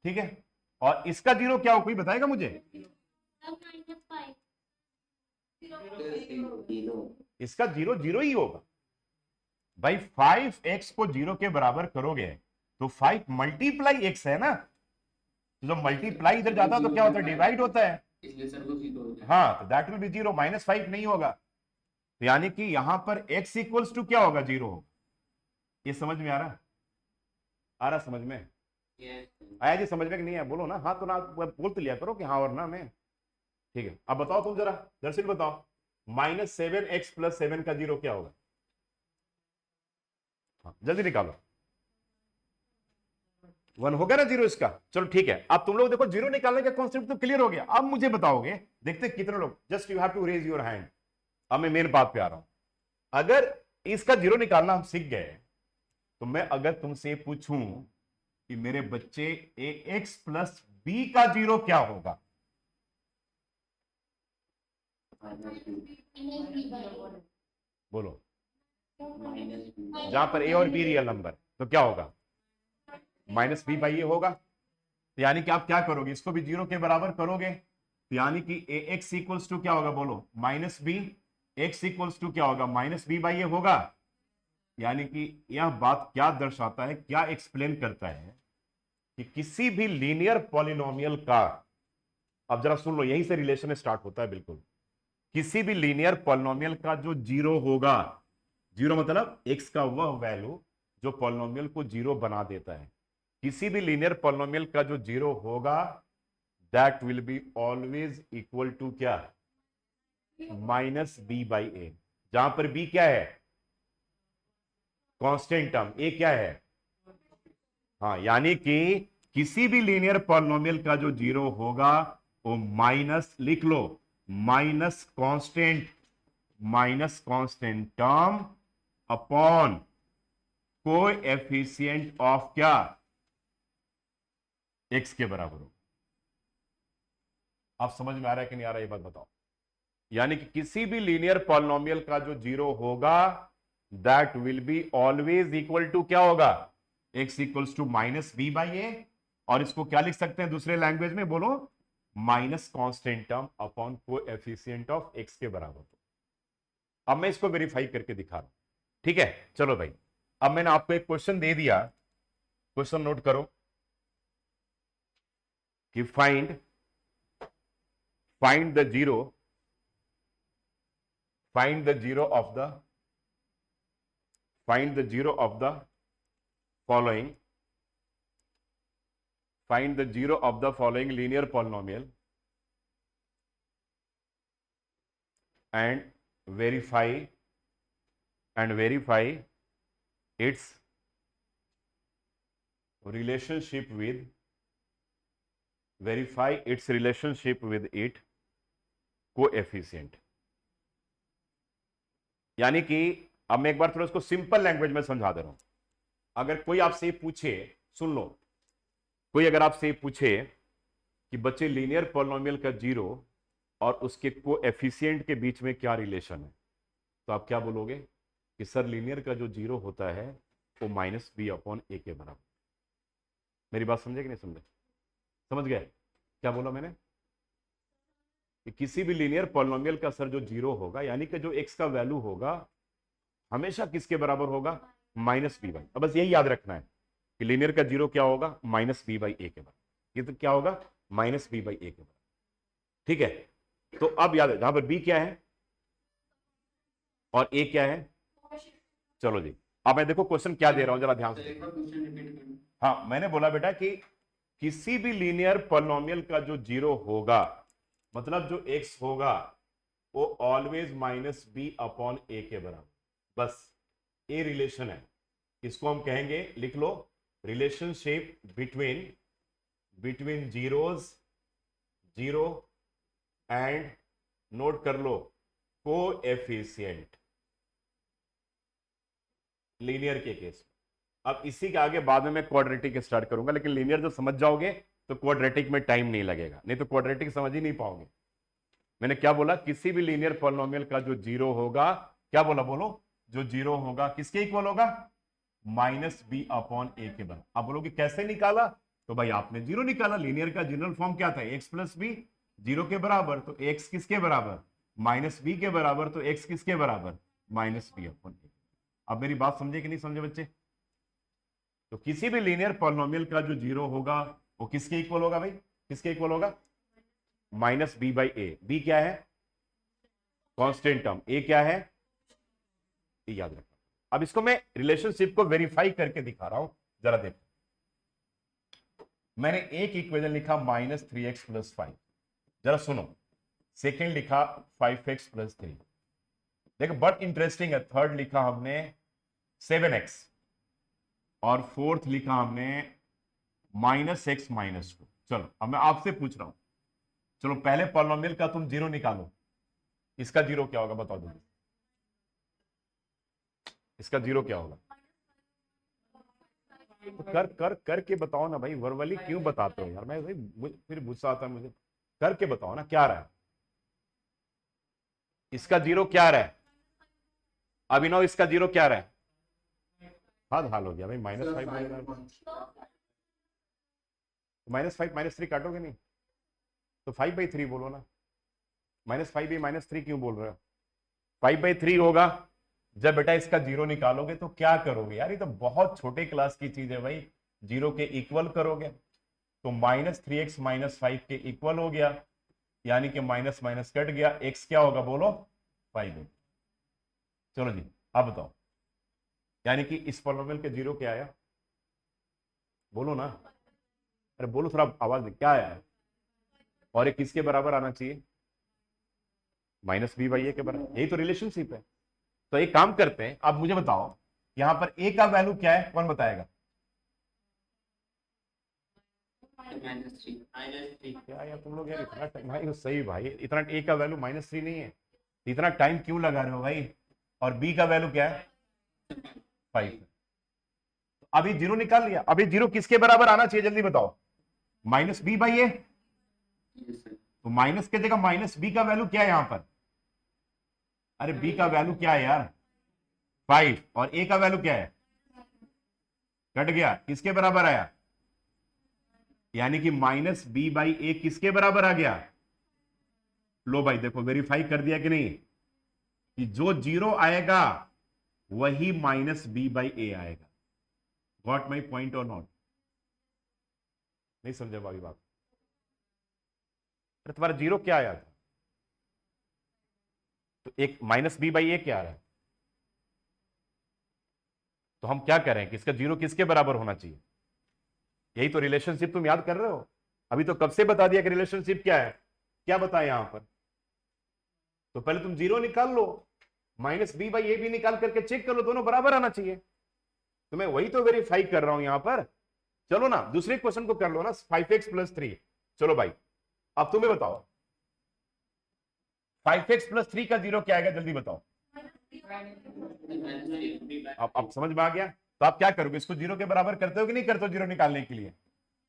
Speaker 1: ठीक है, और इसका जीरो क्या हो, कोई बताएगा मुझे।
Speaker 2: -5
Speaker 1: इसका जीरो जीरो ही होगा भाई, 5x को जीरो के बराबर करोगे तो 5 मल्टीप्लाई x है ना, तो जब मल्टीप्लाई इधर जाता है तो क्या होता है, डिवाइड होता है,
Speaker 3: इसलिए सर को जीरो हो जाए।
Speaker 1: हाँ तो दैट विल बी जीरो, -5 नहीं होगा, तो यानी कि यहां पर x इक्वल्स टू क्या होगा, जीरो होगा। ये समझ में आ रहा समझ में आया जी, समझ में कि नहीं आया, बोलो ना, हाँ तो ना बोल तो लिया करो कि हाँ और ना में। ठीक है, अब बताओ तुम जरा, दर्शन बताओ, -7x + 7 का जीरो क्या होगा, हाँ जल्दी निकालो। 1 होगा ना जीरो इसका, चलो ठीक है। अब तुम लोग देखो, जीरो निकालने का कॉन्सेप्ट तो क्लियर हो गया, अब मुझे बताओगे, देखते कितने लोग, just you have to raise your hand. अब मैं मेन बात पे आ रहा हूं, अगर इसका जीरो निकालना हम सीख गए, तो मैं अगर तुमसे पूछूं कि मेरे बच्चे ax + b का जीरो क्या होगा, बोलो। जहां पर a और b रियल नंबर, तो क्या होगा, -b/a होगा। तो यानी कि आप क्या करोगे, इसको भी जीरो के बराबर करोगे, तो यानी कि ax इक्वल्स टू क्या होगा, बोलो -b, x इक्वल्स टू क्या होगा, -b/a होगा। यानी कि यह बात क्या दर्शाता है, क्या एक्सप्लेन करता है, कि किसी भी लीनियर पॉलिनोमियल का, अब जरा सुन लो, यहीं से रिलेशन स्टार्ट होता है बिल्कुल, किसी भी लीनियर पॉलिनोमियल का जो जीरो होगा, जीरो मतलब x का वह वैल्यू जो पॉलिनोमियल को जीरो बना देता है, किसी भी लीनियर पॉलिनोमियल का जो जीरो होगा, that will be always equal to क्या, -b/a, जहां पर b क्या है, कांस्टेंट टर्म, a क्या है, हाँ, यानी कि किसी भी लीनियर पॉलिनोमियल का जो जीरो होगा, वो माइनस लिख लो, minus constant term upon coefficient of क्या, x के बराबर हो। आप समझ में आ रहा है कि नहीं आ रहा है, ये बात बताओ। यानी कि किसी भी लीनियर पॉलिनोमियल का जो जीरो होगा, that will be always equal to क्या होगा, x इक्वल्स टू -b/a, और इसको क्या लिख सकते हैं दूसरे लैंग्वेज में, बोलो, minus constant term upon coefficient of x के बराबर हो। अब मैं इसको वेरीफाई करके दिखा रहा हूं, ठीक है, चलो भाई। अब मैंने आपको एक क्वेश्चन दे दिया, क्वेश्चन नोट करो, कि find the zero of the following, find the zero of the following linear polynomial and verify its relationship with its coefficient। यानी कि अब मैं एक बार थोड़ा इसको सिंपल लैंग्वेज में समझा दे रहा हूं। अगर कोई आपसे पूछे, सुन लो, कोई अगर आपसे पूछे कि बच्चे लीनियर पॉलिनोमियल का जीरो और उसके कोएफिशिएंट के बीच में क्या रिलेशन है, तो आप क्या बोलोगे कि सर लीनियर का जो जीरो होता है वो -b/a के बराबर। मेरी बात समझे कि नहीं समझे, समझ गए क्या बोला मैंने, कि किसी भी लीनियर पॉलिनोमियल का सर जो जीरो होगा, यानी कि जो x का वैल्यू होगा हमेशा किसके बराबर होगा, -b/। अब बस यही याद रखना है कि लीनियर का जीरो क्या होगा, -b/a के बराबर। ये तो क्या होगा, -b/a के बराबर। ठीक है, तो अब याद है जहां पर b क्या है और a क्या है। चलो जी, अब मैं देखो क्वेश्चन क्या दे रहा हूं, जरा ध्यान से।
Speaker 3: क्वेश्चन रिपीट करो।
Speaker 1: हाँ, मैंने बोला बेटा कि किसी भी लीनियर पॉलिनोमियल का जो जीरो होगा, मतलब जो x होगा, वो ऑलवेज -b/a के बराबर, बस ए रिलेशन है। इसको हम कहेंगे, लिख लो, relationship between zero and, note कर लो, कोएफिशिएंट। लीनियर के केस में। अब इसी के आगे बाद में मैं क्वाड्रेटिक स्टार्ट करूंगा, लेकिन लीनियर जब समझ जाओगे तो क्वाड्रेटिक में टाइम नहीं लगेगा, नहीं तो क्वाड्रेटिक समझ ही नहीं पाओगे। मैंने क्या बोला, किसी भी लीनियर पॉलिनोमियल का जो जीरो होगा, क्या बोला बोलो, जो जीरो होगा किसके इक्वल होगा, माइनस बी अपॉन ए के बराबर। आप बोलोगे कैसे निकाला, तो भाई आपने जीरो निकाला, लीनियर का जनरल फॉर्म क्या था, एक्स प्लस बी, जीरो के बराबर, तो एक्स किसके बराबर, माइनस बी के बराबर, तो एक्स किसके बराबर, माइनस बी अपॉन ए। अब मेरी बात समझे कि नहीं समझे बच्चे। तो किसी भी लीनियर पॉलिनोमियल का जो जीरो होगा वो किसके इक्वल होगा भाई, किसके इक्वल होगा, minus B by A. B क्या है, कांस्टेंट टर्म, ए क्या है, ये याद रखना। अब इसको मैं रिलेशनशिप को वेरीफाई करके दिखा रहा हूं, जरा देखो। मैंने एक इक्वेशन लिखा माइनस 3x प्लस 5, जरा सुनो। सेकेंड लिखा 5x प्लस 3, देखो बट इंटरेस्टिंग है। थर्ड लिखा हमने 7x, और फोर्थ लिखा हमने माइनस x माइनस 2। चलो अब मैं आपसे पूछ रहा हूं, चलो पहले पॉलिनोमियल का तुम जीरो निकालो, इसका जीरो क्या होगा बताओ जल्दी, इसका जीरो क्या होगा, तो करके बताओ ना भाई, वर्बली क्यों बताते हो यार, मैं भाई फिर गुस्सा आता है मुझे। करके बताओ ना क्या रहा है, इसका जीरो क्या रहा है, अभिनव इसका जीरो क्या रहा है, हाल हो गया भाई, -5 -3 काटोगे नहीं, तो 5/3 बोलो ना, -5 -3 क्यों बोल रहे हो, 5/3 होगा। जब बेटा इसका जीरो निकालोगे तो क्या करोगे यार, ये तो बहुत छोटे क्लास की चीज है भाई, जीरो के इक्वल करोगे, तो -3x -5 के इक्वल हो गया, यानी कि माइनस माइनस कट गया, x क्या होगा बोलो, 5। चलो जी अब बताओ, यानी कि इस पॉलिनोमियल के जीरो क्या आया, बोलो ना, अरे बोलो थोड़ा आवाज में, क्या आया, और ये किसके बराबर आना चाहिए, माइनस बी बाई ए के बराबर, यही तो रिलेशनशिप है। तो एक काम करते हैं, आप मुझे बताओ यहां पर ए का वैल्यू क्या है, कौन बताएगा, क्या यार तुम लोग यार इतना टाइम, भाई सही भाई, इतना ए का वैल्यू -3 नहीं है, इतना टाइम क्यों लगा रहे हो भाई, और बी का वैल्यू क्या है 5। अभी जीरो निकाल लिया, अभी जीरो किसके बराबर आना चाहिए जल्दी बताओ, माइनस बी बाई ए, तो माइनस के जगह माइनस बी का वैल्यू क्या है यहां पर, अरे बी का वैल्यू क्या है यार 5, और ए का वैल्यू क्या है, कट गया, किसके बराबर आया, यानी कि माइनस बी बाई ए किसके बराबर आ गया। लो भाई देखो वेरीफाई कर दिया कि नहीं, कि जो जीरो आएगा वही माइनस बी बाई ए आएगा। गॉट माई पॉइंट और नॉट, नहीं समझा बाकी बात, अरे तुम्हारा जीरो क्या आया था, तो एक माइनस बी बाई ए क्या आ रहा है, तो हम क्या करें कि इसका जीरो किसके बराबर होना चाहिए, यही तो रिलेशनशिप तुम याद कर रहे हो, अभी तो कब से बता दिया कि रिलेशनशिप क्या है, क्या बताया यहां पर, तो पहले तुम जीरो निकाल लो, माइनस बी बाई ए भी निकाल करके चेक कर लो, दोनों बराबर आना चाहिए, तो मैं वही तो वेरीफाई कर रहा हूं यहां पर। चलो ना दूसरे क्वेश्चन को कर लो ना, 5x प्लस 3। चलो भाई अब तुम्हें बताओ 5x प्लस 3 का जीरो क्या आएगा जल्दी बताओ, अब समझ में आ गया, तो आप क्या करोगे, इसको जीरो के बराबर करते हो कि नहीं करते हो जीरो निकालने के लिए,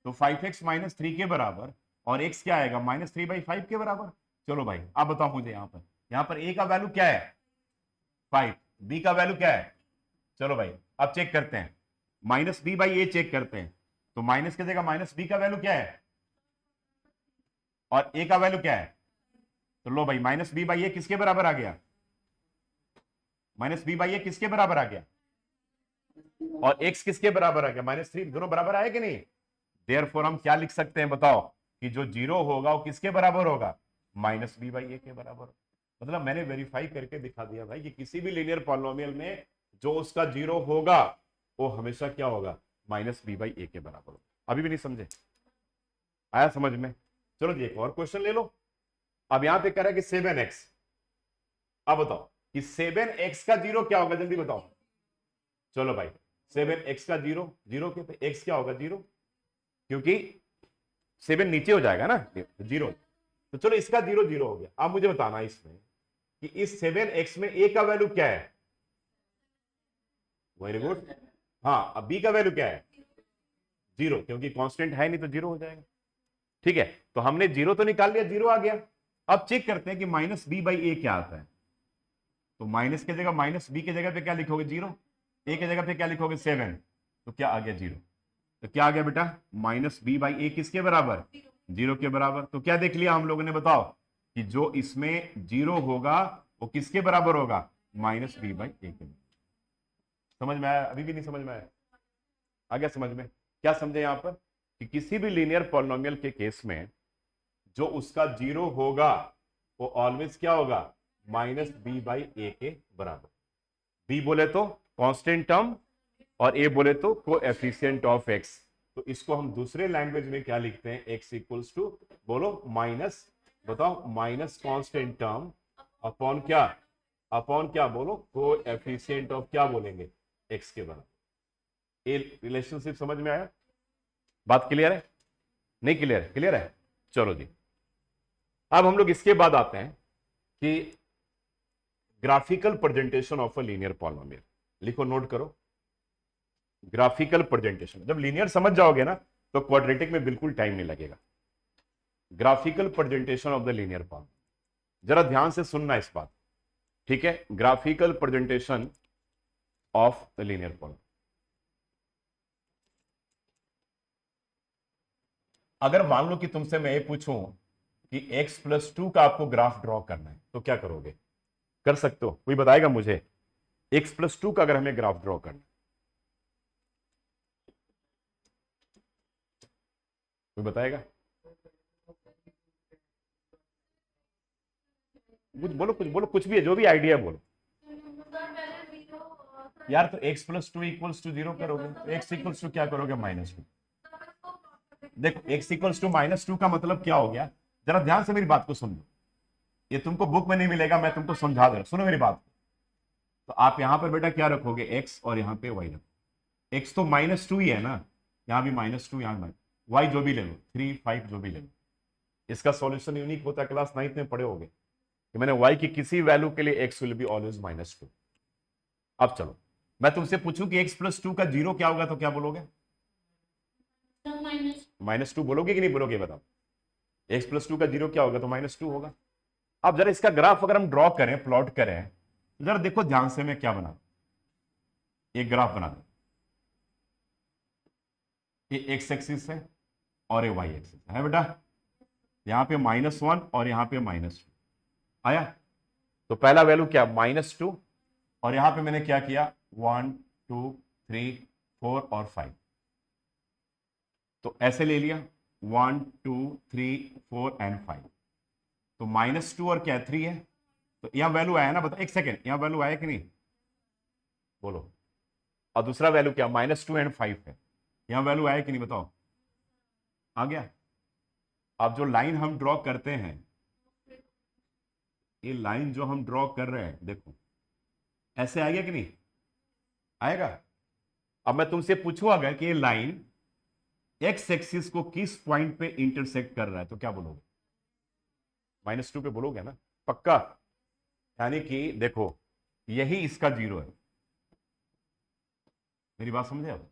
Speaker 1: तो 5x माइनस 3 के बराबर, और x क्या आएगा -3/5 के बराबर। चलो भाई आप बताओ मुझे यहां पर a का वैल्यू क्या है 5, b का वैल्यू क्या है, चलो भाई अब चेक करते हैं, minus B by A check करते हैं, तो माइनस की जगह माइनस बी का वैल्यू क्या है, और a का वैल्यू क्या है, तो लो भाई माइनस बी बाई ए किसके बराबर आ गया, माइनस बी बाई ए किसके बराबर आ गया, और x किसके बराबर आ गया -3, दोनों बराबर आए कि नहीं। देयरफॉर हम क्या लिख सकते हैं बताओ, कि जो जीरो होगा वो किसके बराबर होगा, माइनस बी बाई ए के बराबर। मतलब मैंने वेरीफाई करके दिखा दिया भाई कि किसी भी लीनियर पॉलिनोमियल में जो उसका जीरो होगा वो हमेशा क्या होगा, माइनस बी बाई ए के बराबर होगा। अभी भी नहीं समझे, आया समझ में। चलो जी एक और क्वेश्चन ले लो। अब यहां पे कह रहा है कि 7x, अब बताओ कि 7x का जीरो क्या होगा जल्दी बताओ। चलो भाई 7x का जीरो, जीरो के पे x क्या होगा जीरो, क्योंकि 7 नीचे हो जाएगा ना जीरो, तो चलो इसका जीरो जीरो हो गया। अब मुझे बताना इसमें कि इस 7x में a का वैल्यू क्या है, वेरी गुड। हाँ, अब बी का वैल्यू क्या है? 0, क्योंकि कांस्टेंट है नहीं तो 0 हो जाएगा। ठीक है, तो हमने 0 तो निकाल लिया, 0 आ गया। अब चेक करते हैं कि माइनस बी बाई ए क्या आता है। तो माइनस की जगह, माइनस बी की जगह पे क्या लिखोगे? 0। ए की जगह पे क्या लिखोगे? 7। तो क्या आ गया? 0। तो क्या आ गया बेटा? माइनस बी बाई ए किसके बराबर? 0 के बराबर। तो क्या देख लिया हम लोगों ने? बताओ कि जो इसमें 0 होगा वो किसके बराबर होगा? माइनस बी बाई ए के। समझ में आया? अभी भी नहीं समझ में आया? आ गया समझ में? क्या समझे यहां पर कि किसी भी लीनियर पॉलिनोमियल के केस में जो उसका 0 होगा वो ऑलवेज क्या होगा? माइनस बी बाई ए के बराबर। बी बोले तो कांस्टेंट टर्म और ए बोले तो कोएफिशिएंट ऑफ एक्स। तो इसको हम दूसरे लैंग्वेज में क्या लिखते हैं? एक्स इक्वल्स टू, बोलो, माइनस, बताओ, माइनस कांस्टेंट टर्म अपॉन क्या? अपॉन क्या? बोलो, कोएफिशिएंट ऑफ क्या बोलेंगे? एक्स के बराबर। ये रिलेशनशिप समझ में आया? बात क्लियर है? नहीं क्लियर? क्लियर है? चलो जी, अब हम लोग इसके बाद आते हैं कि graphical presentation of a linear polynomial. लिखो, नोट करो, ग्राफिकल प्रेजेंटेशन। जब लीनियर समझ जाओगे ना तो क्वाड्रेटिक में बिल्कुल टाइम नहीं लगेगा। Graphical presentation of the linear polynomial, जरा ध्यान से सुनना इस बात, ठीक है? Graphical presentation of the linear polynomial. अगर मान लो कि तुमसे मैं ये पूछूं कि x+2 का आपको ग्राफ ड्रॉ करना है तो क्या करोगे? कर सकते हो? कोई बताएगा मुझे? x+2 का अगर हमें ग्राफ ड्रॉ करना, कोई बताएगा? कुछ बोलो, कुछ बोलो, कुछ भी है, जो भी आइडिया बोलो यार। तो x+2 इक्वल्स टू 0 करोगे तो x इक्वल्स टू क्या करोगे? -2। देखो, x इक्वल्स टू -2 का मतलब क्या हो गया? जरा ध्यान से मेरी बात को सुन लो। ये तुमको बुक में नहीं मिलेगा, मैं तुमको समझा दे रहा हूं, सुनो मेरी बात। तो आप यहां पर बेटा क्या रखोगे? x, और यहां पे y रखो। x तो -2 ही है ना, यहां भी -2, यहां y जो भी ले लो, 3, 5 जो भी ले लो। इसका सॉल्यूशन यूनिक होता है, क्लास 9th में पढ़े होगे कि मैंने y की किसी वैल्यू के लिए x विल बी ऑलवेज -2। अब चलो, मैं तुमसे पूछूं कि x+2 का 0 क्या होगा तो क्या बोलोगे? -2 बोलोगे कि नहीं बोलोगे? बताओ, x+2 का 0 क्या होगा? तो -2 होगा। अब जरा इसका ग्राफ अगर हम ड्रॉ करें, प्लॉट करें, जरा देखो ध्यान से, मैं क्या बना, एक ग्राफ बना दो। ये x एक्सिस है और ये y एक्सिस है बेटा। यहां पे -1 और यहां पे -2 आया। तो पहला वैल्यू क्या? -2, और यहां पे मैंने क्या किया? 1, 2, 3, 4 और 5। तो ऐसे ले लिया, 1, 2, 3, 4 एंड 5। तो -2 और क्या? 3 है। तो यहां वैल्यू आया ना? बता, एक सेकेंड, यहां वैल्यू आया कि नहीं? बोलो। और दूसरा वैल्यू क्या? -2 एंड 5 है। यहां वैल्यू आया कि नहीं? बताओ, आ गया। अब जो लाइन हम ड्रॉ करते हैं, ये लाइन जो हम ड्रॉ कर रहे हैं, देखो ऐसे आएगा कि नहीं? आएगा। अब मैं तुमसे पूछूं अगर कि ये लाइन एक्स एक्सिस को किस पॉइंट पे इंटरसेक्ट कर रहा है तो क्या बोलोगे? -2 पे बोलोगे ना? पक्का? यानी कि देखो, यही इसका 0 है। मेरी बात समझे आप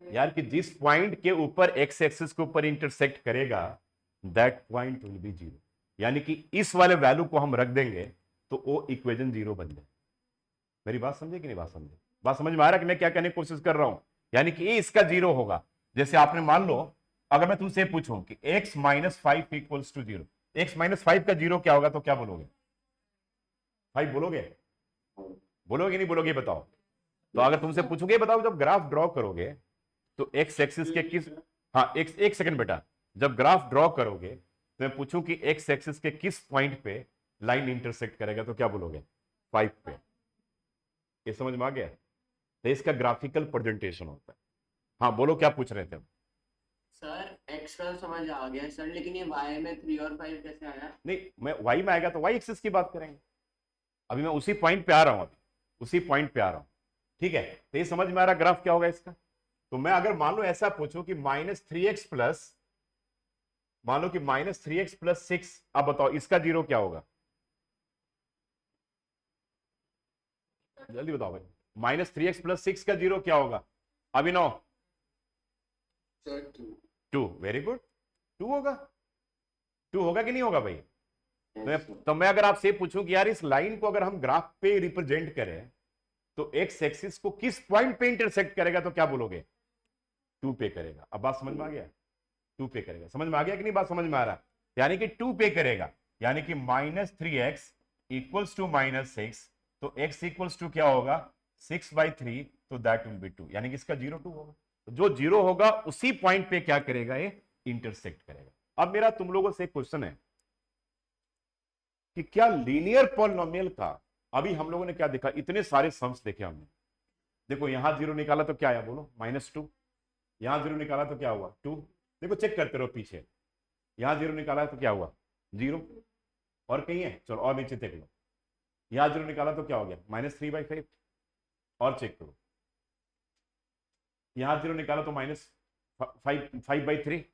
Speaker 1: यार? कि जिस पॉइंट के ऊपर एक्स एक्सिस के ऊपर इंटरसेक्ट करेगा दैट पॉइंट विल बी 0। यानी कि इस वाले वैल्यू को हम रख देंगे तो वो इक्वेशन 0 बन जाए। मेरी बात समझे कि नहीं? बात समझे? बात समझ में आ रहा है कि मैं क्या कहने की कोशिश कर रहा हूं? यानी कि इसका 0 होगा। जैसे आपने मान लो, अगर मैं तुमसे पूछूं कि x -5 इक्वल्स टू 0, x -5 का 0 क्या होगा तो क्या बोलोगे? 5 बोलोगे? बोलोगे नहीं बोलोगे? बताओ। तो अगर तुमसे पूछोगे, बताओ, जब ग्राफ ड्रॉ करोगे तो एक्स एक्सिस के किस, हाँ एक सेकंड बेटा, जब ग्राफ ड्रॉ करोगे तो मैं पूछूं कि एक्स एक्सिस के किस पॉइंट पे लाइन इंटरसेक्ट करेगा तो क्या बोलोगे? 5 पे। ये समझ में आ गया? तो इसका ग्राफिकल प्रेजेंटेशन होता है। हाँ बोलो, क्या पूछ रहे थे हम?
Speaker 3: सर एक्स का समझ आ गया सर, लेकिन ये वाई में 3 और 5 कैसे आया?
Speaker 1: नहीं, मैं वाई में आएगा तो वाई एक्सिस की बात करेंगे। अभी मैं उसी पॉइंट पे आ रहा हूं, अभी उसी पॉइंट पे आ रहा हूं। ठीक है, तो ये समझ में आ रहा ग्राफ क्या होगा इसका? तो मैं अगर मान लो ऐसा पूछूं कि -3x प्लस, मान लो कि -3x + 6, अब बताओ इसका 0 क्या होगा? जल्दी बताओ भाई। -3x + 6 का 0 क्या होगा अभिनव?
Speaker 3: सर
Speaker 1: 2। वेरी गुड, 2 होगा। 2 होगा कि नहीं होगा भाई?
Speaker 3: 2
Speaker 1: तो मैं अगर आपसे पूछूं कि यार इस लाइन को अगर हम ग्राफ पे रिप्रेजेंट करें तो एक्स एक्सिस को किस पॉइंट पे इंटरसेक्ट करेगा, तो क्या बोलोगे? 2 पे करेगा। अब बात समझ में आ गया? 2 पे करेगा। समझ में आ गया कि नहीं? बात समझ में आ रहा? यानी कि 2 पे करेगा, यानी कि -3x इक्वल्स टू -6, तो x इक्वल्स टू क्या होगा 6/3, तो दैट विल बी 2, यानी कि इसका 0 2 होगा। तो जो 0 होगा उसी पॉइंट पे क्या करेगा, ये इंटरसेक्ट करेगा। अब मेरा तुम लोगों से एक क्वेश्चन है कि क्या लीनियर पॉलिनोमियल का, अभी हम लोगों ने क्या देखा, इतने सारे सम्स देखे हमने। देखो यहां 0 निकाला तो क्या आया बोलो, -2। यहां 0 निकाला तो क्या हुआ 2। देखो चेक करते रहो पीछे, यहां 0 निकाला तो क्या हुआ 0। और कहीं है? चलो और नीचे देख लो, यहां 0 निकाला तो क्या हो गया -3/5। और चेक करो, यहां 0 निकाला तो -5/3,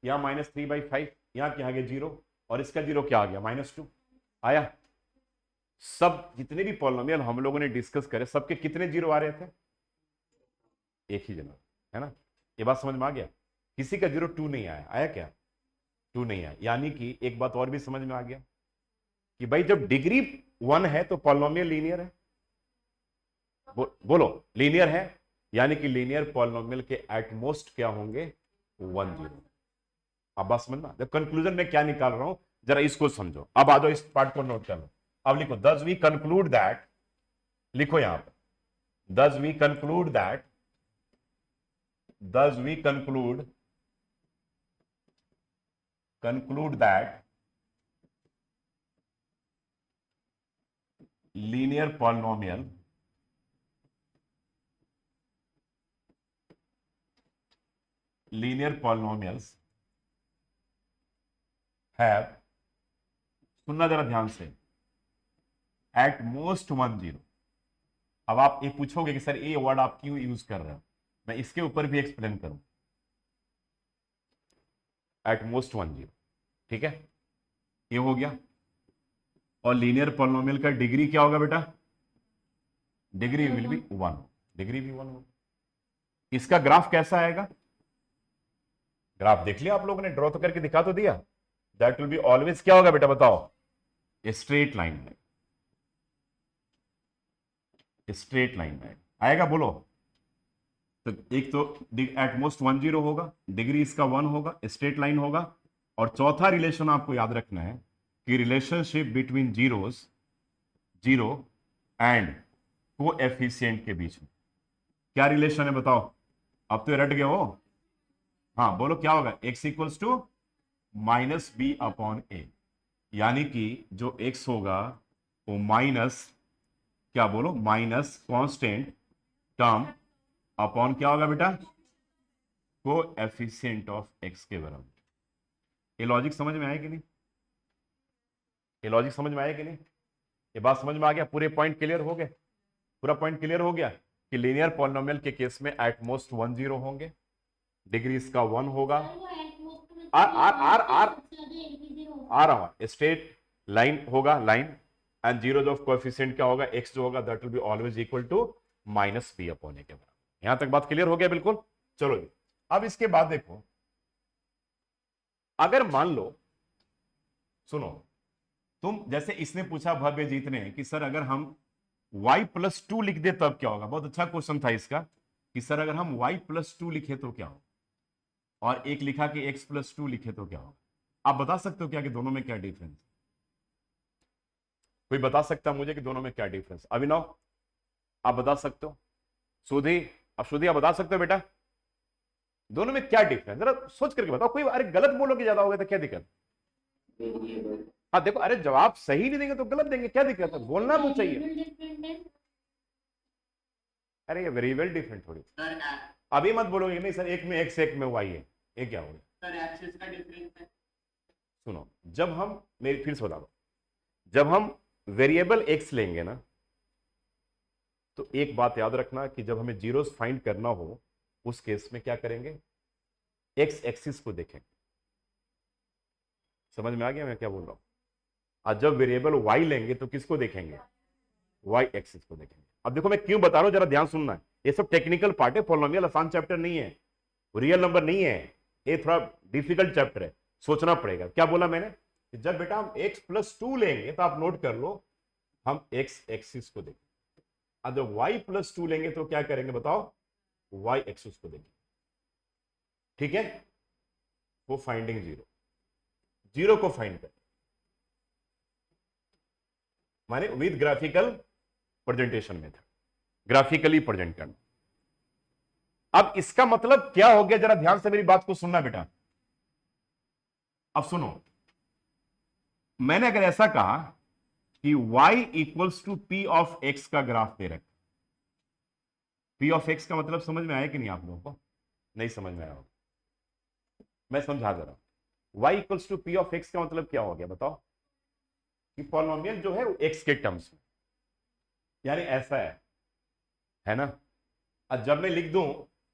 Speaker 1: यहां -3/5, यहां क्या आ गया 0, और इसका 0 क्या आ गया -2 आया। सब जितने भी पॉलिनोमियल हम लोगों ने डिस्कस करे, सबके कितने 0 आ रहे थे? एक ही जगह, है ना? ये बात समझ में आ गया? किसी का 0 2 नहीं आया। आया क्या? 2 नहीं आया। यानी कि एक बात और भी समझ में आ गया कि भाई जब डिग्री 1 है तो पॉलिनोमियल लीनियर है। बोलो लीनियर है, यानी कि लीनियर पॉलिनोमियल के एटमोस्ट क्या होंगे 1 0। अब बात समझना, जब कंक्लूजन में क्या निकाल रहा हूं जरा इसको समझो। अब आ जाओ इस पार्ट को नोट कर लो। अब लिखो दस वी कंक्लूड दैट, लिखो यहां पर thus we conclude that, thus we conclude that linear polynomial have, सुनना जरा ध्यान से, at most 1 0। अब आप ये पूछोगे कि सर ये वर्ड आप क्यों यूज कर रहे हो, मैं इसके ऊपर भी एक्सप्लेन करूं। at most 1 0, ठीक है, ये हो गया। और लीनियर पॉलिनोमियल का डिग्री क्या होगा बेटा? डिग्री विल बी 1, डिग्री भी 1 होगा। इसका ग्राफ कैसा आएगा? ग्राफ देख लिया आप लोगों ने, ड्रॉ तो करके दिखा तो दिया। दैट विल बी ऑलवेज क्या होगा बेटा बताओ? स्ट्रेट लाइन में, स्ट्रेट लाइन में आएगा बोलो। तो एक तो एटमोस्ट 1 0 होगा, डिग्री इसका 1 होगा, स्ट्रेट लाइन होगा। और चौथा रिलेशन आपको याद रखना है कि relationship between zeros, zero and coefficient के बीच में क्या रिलेशन है बताओ? अब तो रट गए हो। हाँ बोलो क्या होगा? x इक्वल्स टू -b/a, यानी कि जो x होगा वो माइनस, क्या बोलो, माइनस कांस्टेंट टर्म अपॉन क्या होगा बेटा? कोएफिशिएंट ऑफ x के बराबर। ये लॉजिक समझ में आया कि नहीं? ये लॉजिक समझ में आया कि नहीं? ये बात समझ में आ गया? पूरे पॉइंट क्लियर हो गए? पूरा पॉइंट क्लियर हो गया कि लीनियर पॉलिनोमियल के केस में एटमोस्ट 1 0 होंगे, डिग्री इसका 1 होगा। आर आर आर आर आ रहा हूं, स्ट्रेट लाइन होगा, line, and zero of coefficient क्या होगा? x जो होगा that will be always equal to -b/a के बराबर। यहां तक बात क्लियर हो गया? बिल्कुल। चलो जी, अब इसके बाद देखो, अगर मान लो, सुनो, तुम जैसे इसने पूछा भव्यजीत ने कि सर अगर हम y+2 लिख दे तब क्या होगा? बहुत अच्छा क्वेश्चन था इसका कि सर अगर हम y+2 लिखे तो क्या होगा, और एक लिखा कि x+2 लिखे तो क्या होगा। आप बता सकते हो क्या कि दोनों में क्या डिफरेंस? कोई बता सकता है मुझे कि दोनों में क्या डिफरेंस? अभिनव आप बता सकते हो? सुधी, अब सुधी आप बता सकते हो बेटा दोनों में क्या डिफरेंस? जरा सोच करके बताओ। कोई अरे गलत बोलोगे ज्यादा होगा तो क्या दिक्कत? हाँ देखो, अरे जवाब सही नहीं देंगे तो गलत देंगे, क्या दिक्कत है? बोलना तो चाहिए। अरे ये वेरिएबल डिफरेंट थोड़ी, अभी मत बोलोगे नहीं सर एक में x एक में y है, ये क्या हो गया?
Speaker 3: सर एक्सिस का डिफरेंस है।
Speaker 1: सुनो, जब हम, मेरी फिर से बता दो, जब हम वेरिएबल x लेंगे ना, तो एक बात याद रखना कि जब हमें जीरोस फाइंड करना हो उस केस में क्या करेंगे? x एक्सिस को देखेंगे। समझ में आ गया मैं क्या बोल रहा हूं? और जब वेरिएबल y लेंगे तो किसको देखेंगे? वाई एक्सिस को देखेंगे। अब देखो मैं क्यों बता रहा हूं, जरा ध्यान सुनना है, ये सब टेक्निकल पार्ट है, पॉलिनोमियल आसान चैप्टर नहीं है, रियल नंबर नहीं है, ये थोड़ा डिफिकल्ट चैप्टर है, सोचना पड़ेगा। क्या बोला मैंने कि जब बेटा हम x+2 लेंगे तो आप नोट कर लो, हम x एक्सिस को देखेंगे, और जब y+2 लेंगे तो क्या करेंगे बताओ, y एक्सिस को देखेंगे। ठीक है, वो फाइंडिंग जीरो को फाइंड कर, माने विद ग्राफिकल प्रेजेंटेशन में था, ग्राफिकली प्रेजेंट करना। अब इसका मतलब क्या हो गया, जरा ध्यान से मेरी बात को सुनना बेटा। अब सुनो, मैंने अगर ऐसा कहा कि y = p ऑफ x का ग्राफ दे रखा, p ऑफ x का मतलब समझ में आया कि नहीं आप लोगों को? नहीं समझ में आया होगा, मैं समझा दे रहा हूं। y = p ऑफ x का मतलब क्या हो गया बताओ, कि पॉलिनोमियल जो है वो x के टर्म्स में, यानी ऐसा है ना। अब जब मैं लिख दूं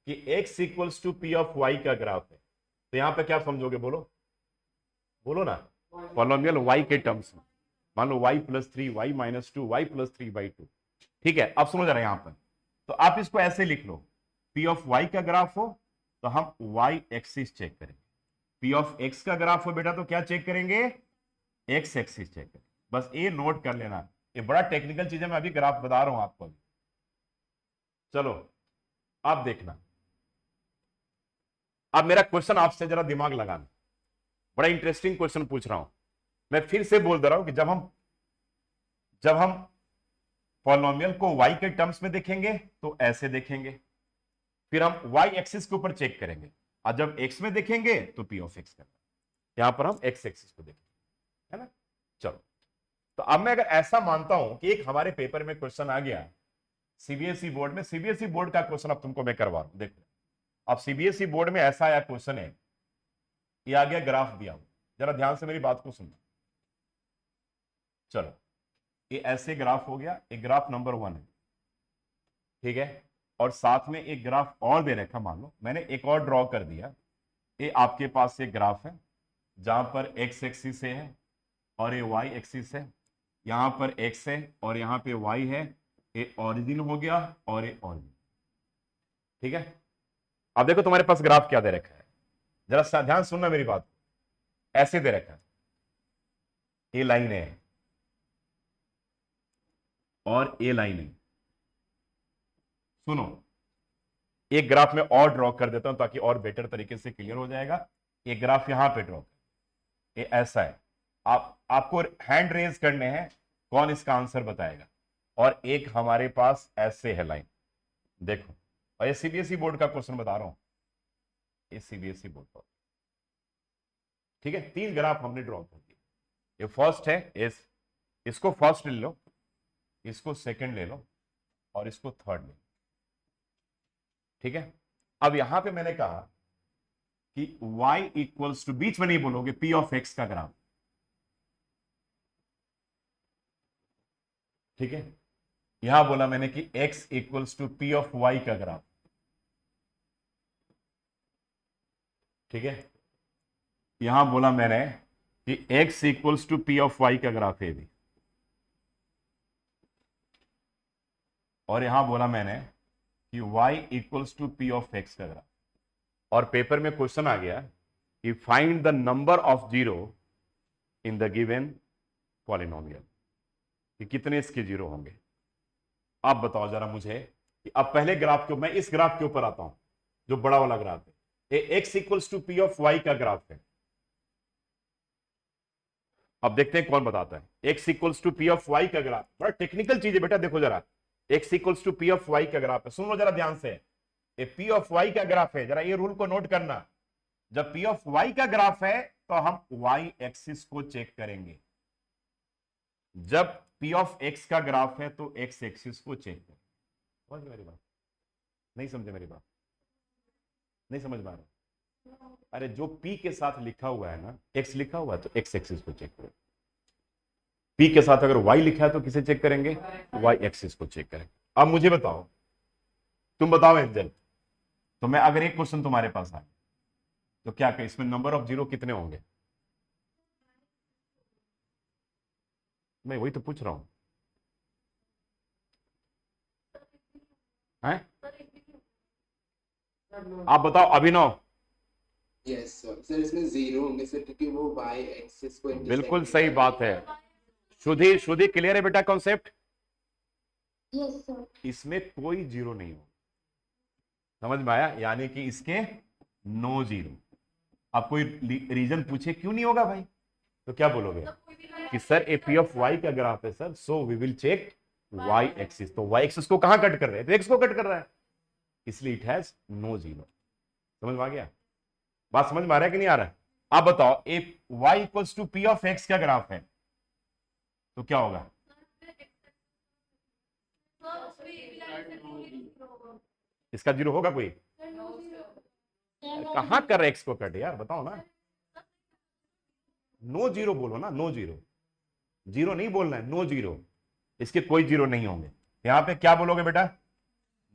Speaker 1: कि x = p ऑफ y का ग्राफ है, तो यहां पे क्या समझोगे, बोलो बोलो ना, पॉलिनोमियल y के टर्म्स में, मान लो y+3 y-2 y+3/2। ठीक है, अब सुनो जरा यहां पर, तो आप इसको ऐसे लिख लो, p ऑफ y का ग्राफ हो तो हम y एक्सिस चेक करेंगे, p ऑफ x का ग्राफ हो बेटा तो क्या चेक करेंगे, x एक्सिस चेक करेंगे। बस ये नोट कर लेना, ये बड़ा टेक्निकल चीज है, मैं अभी ग्राफ बता रहा हूं आपको। चलो आप देखना, अब मेरा क्वेश्चन आपसे जरा दिमाग लगाना, बड़ा इंटरेस्टिंग क्वेश्चन पूछ रहा हूं। मैं फिर से बोल दे रहा हूं कि जब हम पॉलिनोमियल को y के टर्म्स में देखेंगे तो ऐसे देखेंगे, फिर हम y एक्सिस के ऊपर चेक करेंगे, और जब x में देखेंगे तो p ऑफ x करना, यहां पर हम x एक्सिस को देखेंगे, है ना। चलो, तो अब मैं अगर ऐसा मानता हूं कि एक हमारे पेपर में क्वेश्चन आ गया सीबीएसई बोर्ड में, सीबीएसई बोर्ड का क्वेश्चन अब तुमको मैं करवा रहा हूं, देखो अब सीबीएसई बोर्ड में ऐसा आया क्वेश्चन है, ये आ गया ग्राफ दिया, जरा ध्यान से मेरी बात को सुनना। चलो, ये ऐसे ग्राफ हो गया, एक ग्राफ नंबर 1 है, ठीक है, और साथ में एक ग्राफ और दे रखा, मान लो मैंने एक और ड्रॉ कर दिया, ये आपके पास एक ग्राफ है जहां पर x एक्सिस है और ये y एक्सिस है, यहां पर x है और यहां पे y है, ये ओरिजिन हो गया और ये ओरिजिन। ठीक है, अब देखो तुम्हारे पास ग्राफ क्या दे रखा है, जरा ध्यान सुनना मेरी बात, ऐसे दे रखा है, ये लाइन है और ये लाइन है। सुनो, एक ग्राफ में और ड्रॉ कर देता हूं ताकि और बेटर तरीके से क्लियर हो जाएगा। एक ग्राफ यहां पे ड्रॉ, ये ऐसा है, आपको हैंड रेज करने हैं, कौन इसका आंसर बताएगा। और एक हमारे पास ऐसे है लाइन, देखो, और ये सीबीएसई बोर्ड का क्वेश्चन बता रहा हूं, ये सीबीएसई बोर्ड का, ठीक है। 3 ग्राफ हमने ड्रॉ कर दिए, ये फर्स्ट है, इसको फर्स्ट ले लो, इसको सेकंड ले लो और इसको थर्ड ले लो, ठीक है। अब यहां पे मैंने कहा कि y = बीच में नहीं बोलोगे, p ऑफ x का ग्राफ, ठीक है। यहां बोला मैंने कि x = p ऑफ y का ग्राफ, ठीक है। यहां बोला मैंने कि x = p ऑफ y का ग्राफ है भी, और यहां बोला मैंने कि y = p ऑफ x का ग्राफ। और पेपर में क्वेश्चन आ गया कि find the number of zero in the given polynomial, कि कितने इसके जीरो होंगे। आप बताओ जरा मुझे कि अब पहले ग्राफ के, मैं इस ग्राफ के ऊपर आता हूं जो बड़ा वाला ग्राफ है, ये x = p ऑफ y का ग्राफ है। अब देखते हैं कौन बताता है, x = p ऑफ y का ग्राफ, बड़ा टेक्निकल चीज है बेटा, देखो जरा, x = p ऑफ y का ग्राफ है, सुन लो जरा ध्यान से, ये p ऑफ y का ग्राफ है, जरा ये रूल को नोट करना, जब p ऑफ y का ग्राफ है तो हम y एक्सिस को चेक करेंगे, जब p ऑफ x का ग्राफ है तो x एक्सिस को चेक करेंगे। समझ मेरी बात, नहीं समझे मेरी बात, नहीं समझ में आ रहा? अरे जो p के साथ लिखा हुआ है ना, x लिखा हुआ है तो x एक्सिस को चेक करें, p के साथ अगर y लिखा है तो किसे चेक करेंगे, y एक्सिस को चेक करेंगे। अब मुझे बताओ, तुम बताओ एंजल, तो मैं अगर एक क्वेश्चन तुम्हारे पास आए तो क्या कहें, इसमें नंबर ऑफ जीरो कितने होंगे, मैं वही तो पूछ रहा हूं, हैं? आप बताओ अभिनव।
Speaker 4: यस सर, सर इसमें जीरो होंगे सर, क्योंकि वो y एक्सिस को intersect
Speaker 1: बिल्कुल
Speaker 4: नहीं
Speaker 1: सही
Speaker 4: कर
Speaker 1: बात
Speaker 4: रही
Speaker 1: है। श्रुति, श्रुति क्लियर है बेटा कॉन्सेप्ट?
Speaker 2: Yes sir.
Speaker 1: इसमें कोई जीरो नहीं हो, समझ में आया? यानी कि इसके नो जीरो। अब कोई रीजन पूछे क्यों नहीं होगा भाई, तो क्या बोलोगे कि sir a P of Y का ग्राफ है sir, so we will check Y axis. तो वाई एक्सिस को कहां कट कर रहे हैं? तो एक्स को कट कर रहा है, इसलिए इट हैज नो जीरो। समझ में आ गया? बात समझ में आ रहा है कि नहीं आ रहा है? आप बताओ a y equals to P of x का ग्राफ है तो क्या होगा? इसका जीरो होगा कोई? कहां कर रहे एक्स को कट यार, बताओ ना। नो जीरो बोलो ना, नो जीरो। जीरो नहीं बोलना है, नो जीरो। इसके कोई जीरो नहीं होंगे। यहां पे क्या बोलोगे बेटा?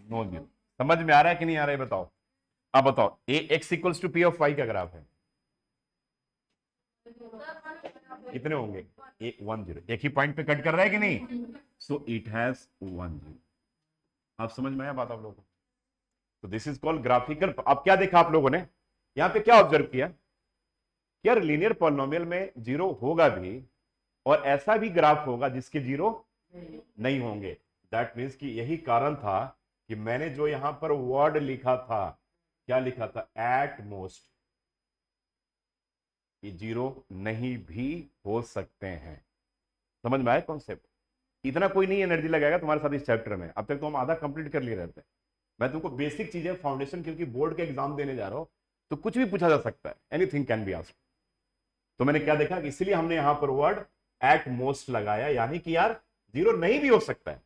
Speaker 1: No zero. समझ में आ रहा है कि नहीं आ रहा है बताओ? अब बताओ a x equals to P of Y का ग्राफ है, कितने होंगे? ए 1 0। एक ही पॉइंट पे कट कर रहा है कि नहीं? So it has 1 0। आप समझ में आया बात आप लोगों को? तो दिस इज कॉल्ड ग्राफिकल। अब क्या देखा आप लोगों ने? यहां पे क्या ऑब्जर्व किया? यार लीनियर पॉलिनोमियल में जीरो होगा भी, और ऐसा भी ग्राफ होगा जिसके जीरो नहीं होंगे। दैट मीन्स कि यही कारण था कि मैंने जो यहां पर वर्ड लिखा था, क्या लिखा था? At most. ये जीरो नहीं भी हो सकते हैं। समझ में आया कॉन्सेप्ट? इतना कोई नहीं एनर्जी लगाएगा तुम्हारे साथ इस चैप्टर में। अब तक तो हम आधा कंप्लीट कर लिए रहते हैं। मैं तुमको बेसिक चीजें, फाउंडेशन, क्योंकि बोर्ड के एग्जाम देने जा रहा हूं तो कुछ भी पूछा जा सकता है, एनीथिंग कैन बी आस्क्ड। तो मैंने क्या देखा कि इसीलिए हमने यहां पर वर्ड एट मोस्ट लगाया, यानी कि यार जीरो नहीं भी हो सकता है,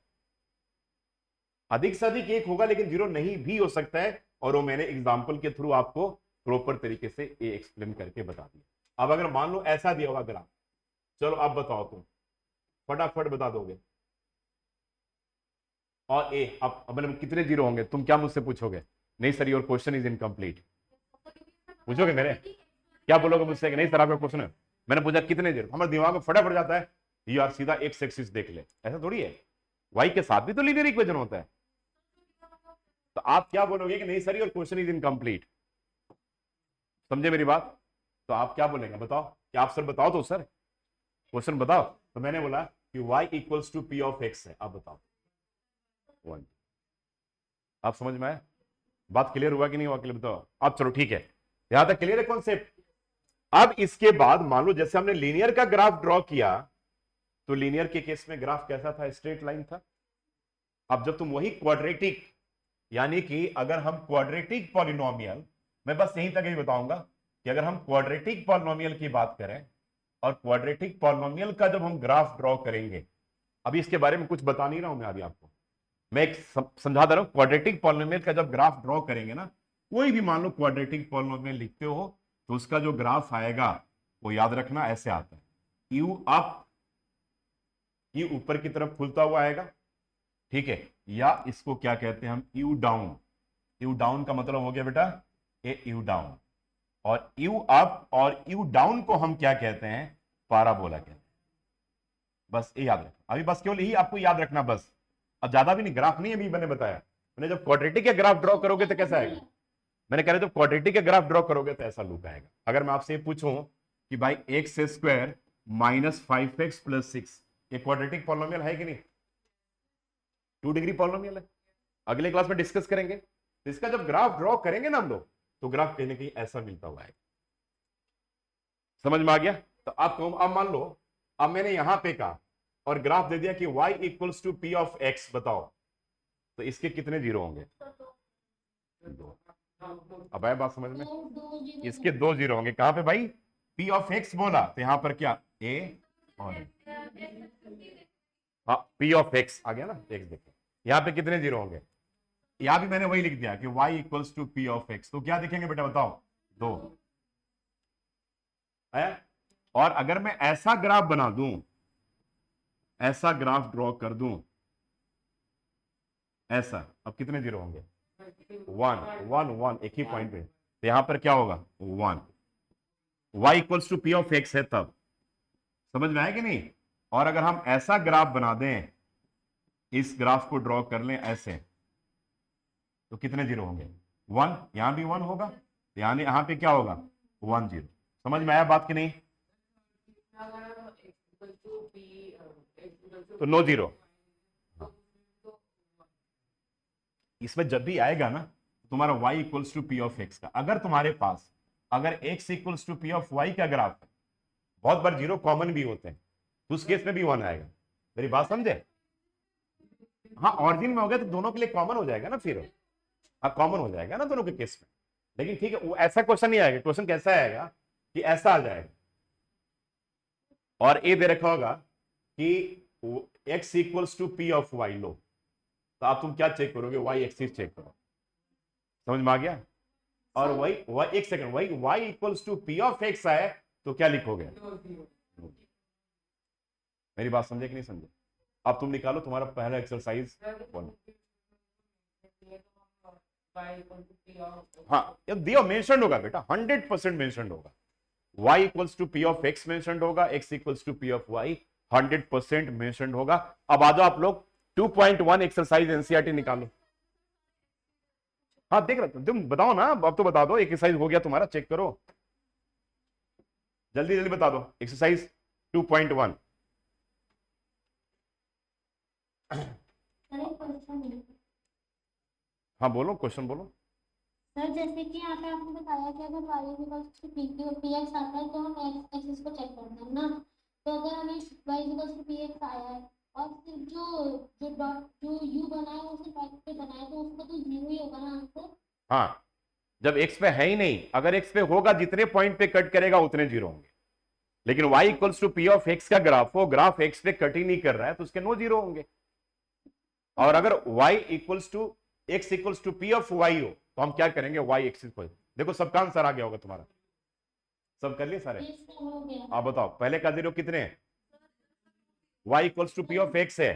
Speaker 1: अधिक से अधिक एक होगा लेकिन जीरो नहीं भी हो सकता है। और वो मैंने एग्जाम्पल के थ्रू आपको प्रॉपर तरीके से ये एक्सप्लेन करके बता दिया। अब अगर मान लो ऐसा दिया होगा ग्राफ, चलो अब बताओ, तुम फटाफट बता दोगे। और ए अब मतलब कितने जीरो होंगे? तुम क्या मुझसे पूछोगे? नहीं sir your question is incomplete. पूछोगे मेरे? क्या बोलोगे मुझसे कि नहीं सर आपका क्वेश्चन है? मैंने पूछा कितने जीरो, हमारे दिमाग में फटाफट जाता है यार सीधा एक्स एक्सिस देख ले। ऐसा थोड़ी है, वाई के साथ भी तो लीनियर इक्वेशन होता है। तो आप क्या बोलोगे कि नहीं sir your question is incomplete. समझे मेरी बात? तो आप क्या बोलेंगे बताओ? क्या आप सर बताओ तो सर क्वेश्चन बताओ। तो मैंने बोला कि y equals to P of X है। आप बताओ 1। आप समझ में आए? बात क्लियर हुआ कि नहीं हुआ? क्लियर बताओ आप। चलो ठीक है, यहां तक क्लियर है कॉन्सेप्ट। अब इसके बाद मान लो जैसे हमने लीनियर का ग्राफ ड्रॉ किया, तो लीनियर के केस में ग्राफ कैसा था? स्ट्रेट लाइन था। अब जब तुम वही क्वाड्रेटिक, यानी कि अगर हम क्वाड्रेटिक पॉलिनोमियल, मैं बस यहीं तक ही बताऊंगा कि अगर हम क्वाड्रेटिक पॉलिनोमियल की बात करें और क्वाड्रेटिक पॉलिनोमियल का जब हम ग्राफ ड्रॉ करेंगे, अभी इसके बारे में कुछ बता नहीं रहा हूं मैं अभी आपको, मैं एक समझा दे रहा हूं। क्वाड्रेटिक पॉलिनोमियल का जब ग्राफ ड्रॉ करेंगे ना, कोई भी मान लो क्वाड्रेटिक पॉलिनोमियल लिखते हो तो उसका जो ग्राफ आएगा वो याद रखना ऐसे आता है, यू अप, यू ऊपर की तरफ खुलता हुआ आएगा, ठीक है? या इसको क्या कहते हैं हम? You down. यू डाउन का मतलब हो गया बेटा ए यू डाउन। और यू अप और यू डाउन को हम क्या कहते हैं? पाराबोला कहते हैं। बस ये याद रखना अभी, बस केवल यही आपको याद रखना बस। अब ज्यादा भी नहीं, ग्राफ नहीं अभी मैंने बताया। मैंने जब क्वाड्रेटिक का ग्राफ ड्रॉ करोगे तो कैसा आएगा? मैंने कह रहा जब क्वाड्रेटिक का ग्राफ ड्रॉ करोगे तो ऐसा लुक आएगा। अगर मैं आपसे पूछूं कि भाई x square minus 5x plus 6 ये क्वाड्रेटिक पॉलिनोमियल है कि नहीं? 2 डिग्री पॉलिनोमियल है। अगले क्लास में डिस्कस करेंगे। तो इसका जब ग्राफ ड्रॉ करेंगे ना हम लोग, तो ग्राफ कहीं ना कहीं ऐसा मिलता हुआ है। समझ में आ गया? तो आपको अब मान लो, अब मैंने यहां पे कहा और ग्राफ दे दिया कि y equals to P of X, बताओ तो इसके कितने जीरो होंगे? 2। अब आया बात समझ में? इसके 2 जीरो होंगे। कहां पे भाई? पी ऑफ एक्स बोला तो यहां पर क्या? ए और हाँ पी ऑफ एक्स आ गया ना। एक्स देखो यहां पे कितने जीरो होंगे? यहां भी मैंने वही लिख दिया कि y equals to P of X, तो क्या दिखेंगे बेटा बताओ? 2 है। और अगर मैं ऐसा ग्राफ बना दूं, ऐसा ग्राफ ड्रॉ कर दूं ऐसा, अब कितने जीरो होंगे? 1 1 1, एक ही पॉइंट पे। तो यहां पर क्या होगा? 1। y equals to P of X है तब। समझ में आया कि नहीं? और अगर हम ऐसा ग्राफ बना दें, इस ग्राफ को ड्रॉ कर लें ऐसे, तो कितने जीरो होंगे? 1, यहां भी 1 होगा, यानी यहां पे क्या होगा? 1 0। समझ में आया बात कि नहीं? तो नो जीरो। इसमें जब भी आएगा ना तुम्हारा y equals to P of x का, अगर तुम्हारे पास अगर x equals to P of y का ग्राफ है, बहुत बार जीरो कॉमन भी होते हैं, तो उस केस में भी 1 आएगा। मेरी बात समझे? हाँ, ऑरिजिन में हो गया तो दोनों के लिए कॉमन हो जाएगा ना, फिर हाँ कॉमन हो जाएगा ना दोनों के केस में। लेकिन ठीक है, वो ऐसा क्वेश्चन नहीं आएगा। क्वेश्चन कैसा आएगा कि ऐसा आ जाएगा और ए दे रखा होगा कि x equals to P of y लो, तो आप तुम क्या चेक करोगे? y एक्सिस चेक करो। समझ में आ गया? और y एक second, y equals to P of x आए तो क्या लिखोगे? मेरी बात समझे कि नहीं समझे? अब तुम निकालो तुम्हारा पहला एक्सरसाइज। हाँ, ये दिया मेंशन होगा बेटा, 100% मेंशन होगा। y equals to P of x mention होगा, x equals to P of y 100% mention होगा। अब आ जाओ आप लोग 2.1 एक्सरसाइज एनसीईआरटी निकालो। हाँ देख रहे तुम बताओ ना, अब तो बता दो। एक्सरसाइज हो गया तुम्हारा, चेक करो जल्दी जल्दी बता दो। एक्सरसाइज 2.1। हाँ बोलो, क्वेश्चन बोलो।
Speaker 2: सर जैसे कि यहाँ पे आपने बताया कि अगर y इक्वल्स टू px आता है तो हम x एक्सिस को चेक करते हैं ना। तो अगर हमें y इक्वल्स टू px आया है और फिर जो डॉट जो u बना है वो सिर्फ x पे बना है, तो उसका तो जीरो ही होगा ना आंसर।
Speaker 1: हाँ, जब x पे है ही नहीं, अगर x पे होगा जितने पॉइंट पे कट करेगा उतने जीरो होंगे। लेकिन y equals to P of x का ग्राफ हो, ग्राफ x पे कट ही नहीं कर रहा है तो उसके नो जीरो होंगे। और अगर y equals to x equals to P of y हो तो हम क्या करेंगे? y एक्सिस को। देखो सबका आंसर आ गया होगा तुम्हारा, सब कर लिए सारे? आप बताओ पहले का जीरो कितने हैं? y equals to P of x है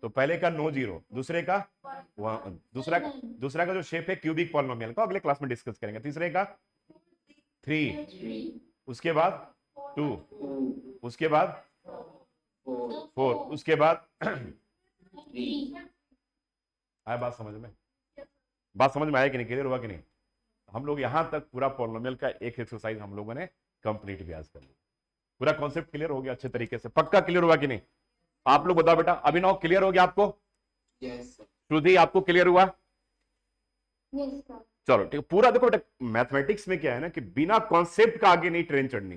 Speaker 1: तो पहले का नो जीरो, दूसरे का दूसरा का जो शेप है क्यूबिक पॉलिनोमियल का, अगले क्लास में डिस्कस करेंगे। तीसरे का 3, उसके बाद 2, उसके बाद 4, उसके बाद आया बात समझ में? बात समझ में आया कि नहीं? क्लियर हुआ कि नहीं? हम लोग यहां तक पूरा पॉलिनोमियल का एक एक्सरसाइज हम लोगों ने कंप्लीट भी आज कर लिया। पूरा कॉन्सेप्ट क्लियर हो गया अच्छे तरीके से? पक्का क्लियर हुआ कि नहीं? आप लोग बताओ बेटा। अभिनव क्लियर हो गया आपको?
Speaker 4: Yes sir.
Speaker 1: श्रुति आपको क्लियर हुआ?
Speaker 2: Yes sir.
Speaker 1: चलो ठीक है। पूरा देखो बेटा, मैथमेटिक्स में क्या है ना कि बिना कॉन्सेप्ट का आगे नहीं ट्रेन चढ़नी।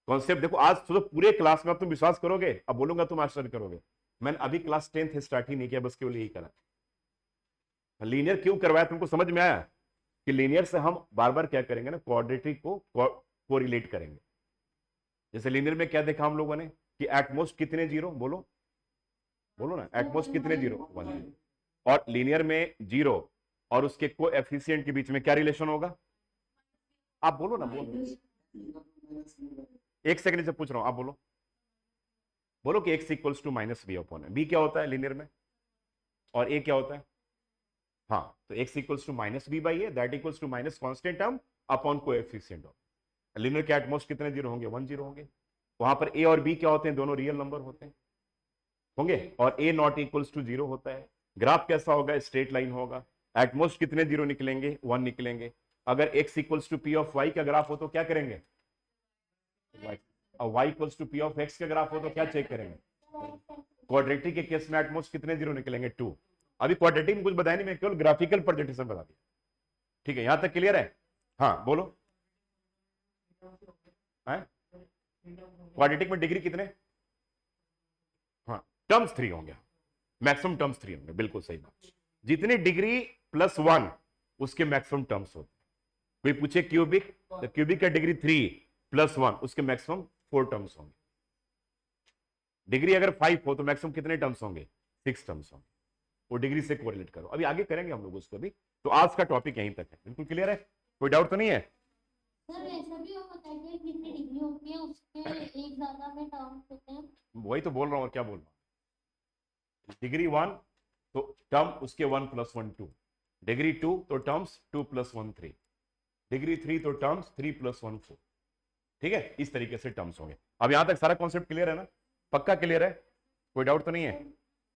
Speaker 1: कॉन्सेप्ट देखो, आज तो पूरे क्लास में अब तुम विश्वास करोगे, अब बोलूंगा तुम आश्चर्य करोगे। मैंने अभी क्लास 10th स्टार्ट ही नहीं किया, बस केवल यही करा। लीनियर क्यों करवाया तुमको समझ में आया? कि लीनियर से हम बार बार क्या करेंगे ना, क्वाड्रेटिक को कोरिलेट करेंगे। जैसे लीनियर में क्या देखा हम लोगों ने कि एटमोस्ट कितने जीरो, बोलो बोलो ना, एटमोस्ट कितने जीरो? 1 जीरो। और लीनियर में जीरो और उसके कोएफिशिएंट के बीच में क्या रिलेशन होगा? आप बोलो ना, बोलो। एक सेकंड से पूछ रहा हूं, आप बोलो। बोलो कि x equals to minus B upon है। बी क्या होता है लीनियर में और a क्या होता है? हाँ, तो x equals to minus B by A, that equals to minus constant term upon coefficient of. Linear के एटमोस्ट कितने जीरो होंगे? 1 जीरो होंगे। वहां पर a और b क्या होते हैं? दोनों रियल नंबर होते हैं, होंगे। और a not equals to zero होता है। ग्राफ कैसा होगा? स्ट्रेट लाइन होगा। एटमोस्ट कितने जीरो निकलेंगे? 1 निकलेंगे। अगर x equals to P of y का ग्राफ हो तो क्या करेंगे? और y equals to P of x का ग्राफ हो तो क्या चेक करेंगे? क्वाड्रेटिक के केस में एटमोस्ट कितने जीरो निकलेंगे? 2। अभी क्वाड्रेटिक में कुछ बताया नहीं, मैं केवल ग्राफिकल प्रेजेंटेशन बता दिया। ठीक है, यहां तक क्लियर है? हाँ बोलो। क्वाड्रेटिक में डिग्री कितने? हाँ, टर्म्स 3 होंगे, मैक्सिमम टर्म्स 3 होंगे। बिल्कुल सही बात। जितनी डिग्री प्लस 1 उसके मैक्सिमम टर्म्स होते हैं। कोई पूछे क्यूबिक, तो क्यूबिक का डिग्री 3 प्लस 1 उसके मैक्सिमम 4 टर्म्स होंगे। डिग्री अगर 5 हो तो मैक्सिमम कितने टर्म्स होंगे? 6 टर्म्स होंगे। वो डिग्री से कोरिलेट करो। अभी आगे करेंगे हम लोग उसको भी। तो आज का टॉपिक यहीं तक है। बिल्कुल क्लियर है? कोई डाउट तो नहीं है?
Speaker 2: सर ऐसा भी होता है कि जितनी डिग्री होती है उसके एक ज्यादा में टर्म्स होते हैं।
Speaker 1: वही तो बोल रहा हूँ, और क्या बोल रहा हूँ। डिग्री 1 तो टर्म उसके 1 + 1 2। डिग्री 2 तो टर्म्स 2 + 1 3। डिग्री 3 तो टर्म्स 3 + 1 4। ठीक है, इस तरीके से टर्म्स होंगे। अब यहां तक सारा कॉन्सेप्ट क्लियर है ना? पक्का क्लियर है? कोई डाउट तो नहीं है?